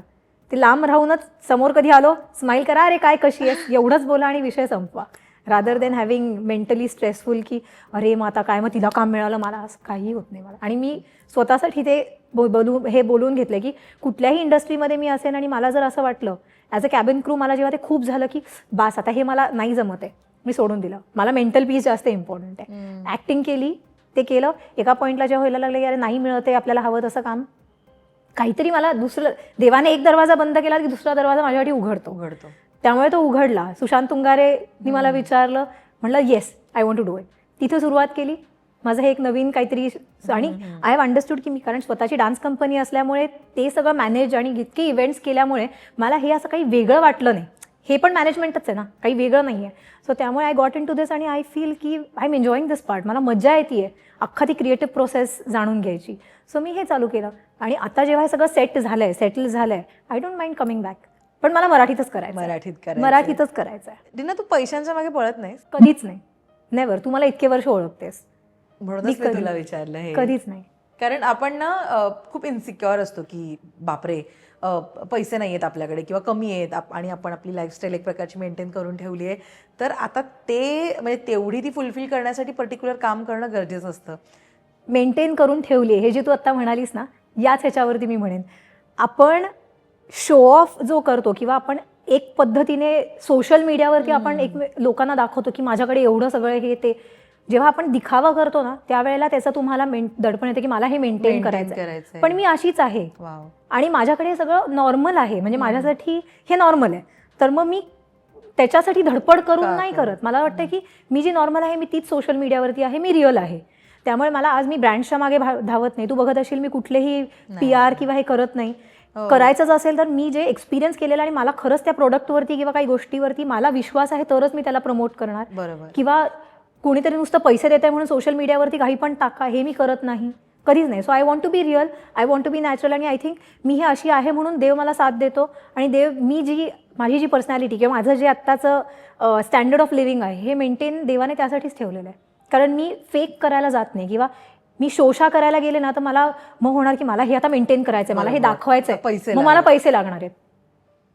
ते लांब राहूनच समोर कधी आलो स्माईल करा, अरे काय कशी आहेस, एवढंच बोला आणि विषय संपवा, rather than having mentally stressful की अरे मग आता काय, मग तिला काम मिळालं, मला असं काही होत नाही मला. आणि मी स्वतःसाठी ते बोलून घेतलं की कुठल्याही इंडस्ट्रीमध्ये मी असेन आणि मला जर असं वाटलं ॲज अ कॅबिन क्रू, मला जेव्हा ते खूप झालं की बास आता हे मला नाही जमत आहे, मी सोडून दिलं. मला मेंटल पीस जास्त इम्पॉर्टंट आहे. ॲक्टिंग केली, ते केलं, एका पॉईंटला जेव्हा व्हायला लागलं की अरे नाही मिळत आहे आपल्याला हवं तसं काम, काहीतरी मला दुसरं, देवाने एक दरवाजा बंद केला की दुसरा दरवाजा माझ्यासाठी उघडतो. त्यामुळे तो उघडला. सुशांत तुंगारेनी मला विचारलं, म्हटलं yes I want to do it. तिथे सुरुवात केली माझं हे एक नवीन काहीतरी. आणि आय हॅव अंडरस्टूड की मी, कारण स्वतःची डान्स कंपनी असल्यामुळे ते सगळं मॅनेज आणि इतके इव्हेंट्स केल्यामुळे मला हे असं काही वेगळं वाटलं नाही. हे पण मॅनेजमेंटच आहे ना, काही वेगळं नाही आहे. सो त्यामुळे आय गॉट इन टू दिस आणि आय फील की I am enjoying this part. मला मजा येते आहे अख्खा ती क्रिएटिव्ह प्रोसेस जाणून घ्यायची. सो मी हे चालू केलं आणि आता जेव्हा हे सगळं सेटल झालंय, I don't mind coming back. पण मला मराठीतच करायचं, मराठीतच करायचं आहे. रीना, तू पैशांच्या मागे पळत नाहीस? कधीच नाही, नेव्हर. तू मला इतके वर्ष ओळखतेस, म्हणूनच मी तुला विचारलं हे. कधीच नाही. कारण आपण ना खूप इन्सिक्युअर असतो की बापरे पैसे नाही आहेत आपल्याकडे किंवा कमी आहेत आणि आपण आपली लाईफस्टाईल एक प्रकारची मेंटेन करून ठेवली आहे. तर आता ते म्हणजे तेवढी ती फुलफिल करण्यासाठी पर्टिक्युलर काम करणं गरजेचं असतं. मेंटेन करून ठेवली आहे हे जे तू आत्ता म्हणालीस ना, याच ह्याच्यावरती मी म्हणेन, आपण शो ऑफ जो करतो किंवा आपण एक पद्धतीने सोशल मीडियावरती आपण एक लोकांना दाखवतो की माझ्याकडे एवढं सगळं हे ते, जेव्हा आपण दिखावा करतो ना त्यावेळेला त्याचं तुम्हाला दडपण येतं की मला हे मेंटेन करायचं, पण मी अशीच आहे आणि माझ्याकडे हे सगळं नॉर्मल आहे, म्हणजे माझ्यासाठी हे नॉर्मल आहे. तर मग मी त्याच्यासाठी धडपड करून नाही करत. मला वाटतं की मी जी नॉर्मल आहे मी तीच सोशल मीडियावरती आहे, मी रिअल आहे. त्यामुळे मला आज मी ब्रँड्सच्या मागे धावत नाही. तू बघत असेल मी कुठलेही PR किंवा हे करत नाही. करायचंच असेल तर मी जे एक्सपिरियन्स केलेलं आणि मला खरंच त्या प्रोडक्टवरती किंवा काही गोष्टीवरती मला विश्वास आहे तरच मी त्याला प्रमोट करणार. किंवा कोणीतरी नुसतं पैसे देत आहे म्हणून सोशल मीडियावरती काही पण टाका, हे मी करत नाही, कधीच नाही. So I want to be real, I want to be natural. आणि आय थिंक मी हे अशी आहे म्हणून देव मला साथ देतो आणि देव माझी जी पर्सनॅलिटी किंवा माझं जे आत्ताचं स्टँडर्ड ऑफ लिव्हिंग आहे हे मेंटेन देवाने त्यासाठीच ठेवलेलं आहे. कारण मी फेक करायला जात नाही किंवा मी शोशा करायला गेले ना तर मला मग होणार की मला हे आता मेंटेन करायचंय, मला हे बरोबर. दाखवायचंय, पैसे मग मला पैसे लागणार आहेत.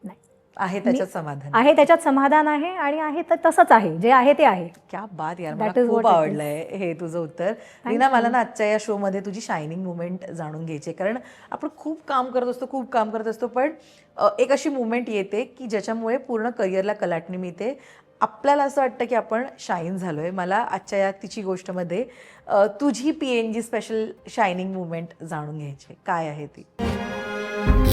नाही, आहे त्याच्यात समाधान. आहे त्याच्यात समाधान आहे आणि आहे तर तसंच आहे, जे आहे ते आहे. क्या बात यार, That मला is खूप what it is. आवडलंय हे तुझं उत्तर. रीना, मला ना आजच्या या शो मध्ये तुझी शायनिंग मुवमेंट जाणून घ्यायची, कारण आपण खूप काम करत असतो पण एक अशी मुवमेंट येते की ज्याच्यामुळे पूर्ण करिअरला कलाटणी मिळते. आपल्याला असं वाटतं की आपण शाईन झालोय. मला आजच्या या तिची गोष्टमध्ये तुझी PNG स्पेशल शायनिंग मुवमेंट जाणून घ्यायची, काय आहे ती?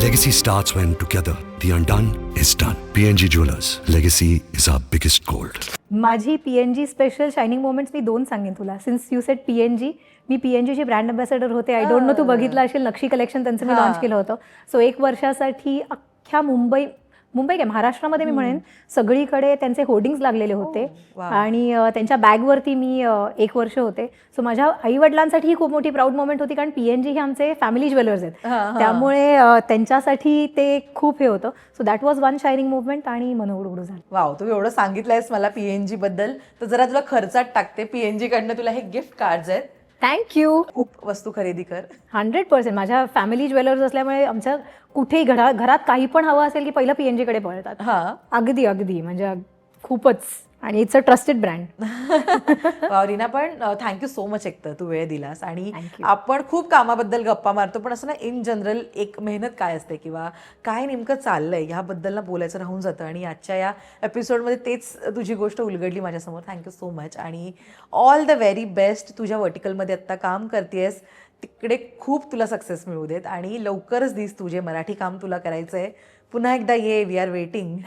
Legacy starts when together the undone is done. PNG Jewelers. Legacy is our biggest gold. माझी PNG स्पेशल शायनिंग मोमेंट्स मी 2 सांगेन तुला. सिन्स यू सेड PNG, मी PNGची ब्रँड अँबॅसेडर होते. आय डोंट नो तू बघितलं असेल, नक्षी कलेक्शन त्यांचं मी लॉन्च केलं होतं. सो 1 वर्षासाठी अख्ख्या मुंबई काय महाराष्ट्रामध्ये मी म्हणेन सगळीकडे त्यांचे होर्डिंग्स लागलेले होते आणि त्यांच्या बॅगवरती मी 1 वर्ष होते. सो माझ्या आईवडिलांसाठी ही खूप मोठी प्राऊड मोमेंट होती, कारण PNG हे आमचे फॅमिली ज्वेलर्स आहेत, त्यामुळे त्यांच्यासाठी ते खूप हे होतं. So that was one shining movement आणि मन उडू झालं. वाव, तू एवढं सांगितलंयस मला PNG बद्दल, तर जरा तुला खर्चात टाकते. PNG कडनं तुला हे गिफ्ट कार्ड्स आहेत. थँक्यू. खूप वस्तू खरेदी कर. 100%. माझ्या फॅमिली ज्वेलर्स असल्यामुळे आमच्या कुठेही घरात काही पण हवं असेल की पहिलं PNG कडे पळतात. अगदी म्हणजे खूपच, आणि it's a trusted brand. Wow Reena, पण थँक्यू सो मच एकतर तू वेळ दिलास. आणि आपण खूप कामाबद्दल गप्पा मारतो, पण असं ना इन जनरल एक मेहनत काय असते किंवा काय नेमकं चाललंय ह्याबद्दल ना बोलायचं राहून जातं, आणि आजच्या या एपिसोडमध्ये तेच तुझी गोष्ट उलगडली माझ्यासमोर. थँक्यू सो मच आणि ऑल द व्हेरी बेस्ट. तुझ्या व्हर्टिकलमध्ये आत्ता काम करतेस, तिकडे खूप तुला सक्सेस मिळू देत आणि लवकरच दिस तुझे मराठी काम तुला करायचंय. पुन्हा एकदा ये, we are waiting.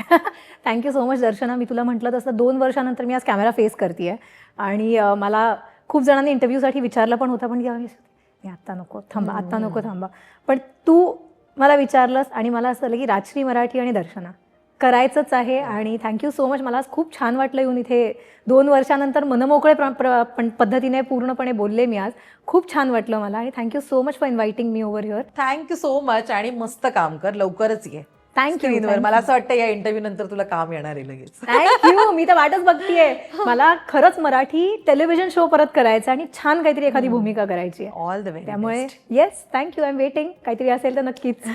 Thank you so much Darshana. मी तुला म्हटलं तसं 2 वर्षानंतर मी आज कॅमेरा फेस करते आणि मला खूप जणांनी इंटरव्ह्यूसाठी विचारलं पण होतं, पण आत्ता नको थांबा. पण तू मला विचारलंस आणि मला असं झालं की राजश्री मराठी आणि दर्शना करायचंच आहे. आणि थँक्यू सो मच. मला आज खूप छान वाटलं येऊन इथे. 2 वर्षानंतर मनमोकळे पद्धतीने पूर्णपणे बोलले मी आज. खूप छान वाटलं मला आणि thank you so much for inviting me over here. Thank you so much आणि मस्त काम कर, लवकरच ये. थँक्यू. मला असं वाटतं या इंटरव्ह्यू नंतर तुला काम येणार आहे लगेच. थँक्यू. मी तर वाटच बघतीये. मला खरंच मराठी टेलिव्हिजन शो परत करायचा आणि छान काहीतरी एखादी भूमिका करायची आहे. All the way. त्यामुळे yes, thank you. I am waiting. काहीतरी असेल तर नक्कीच.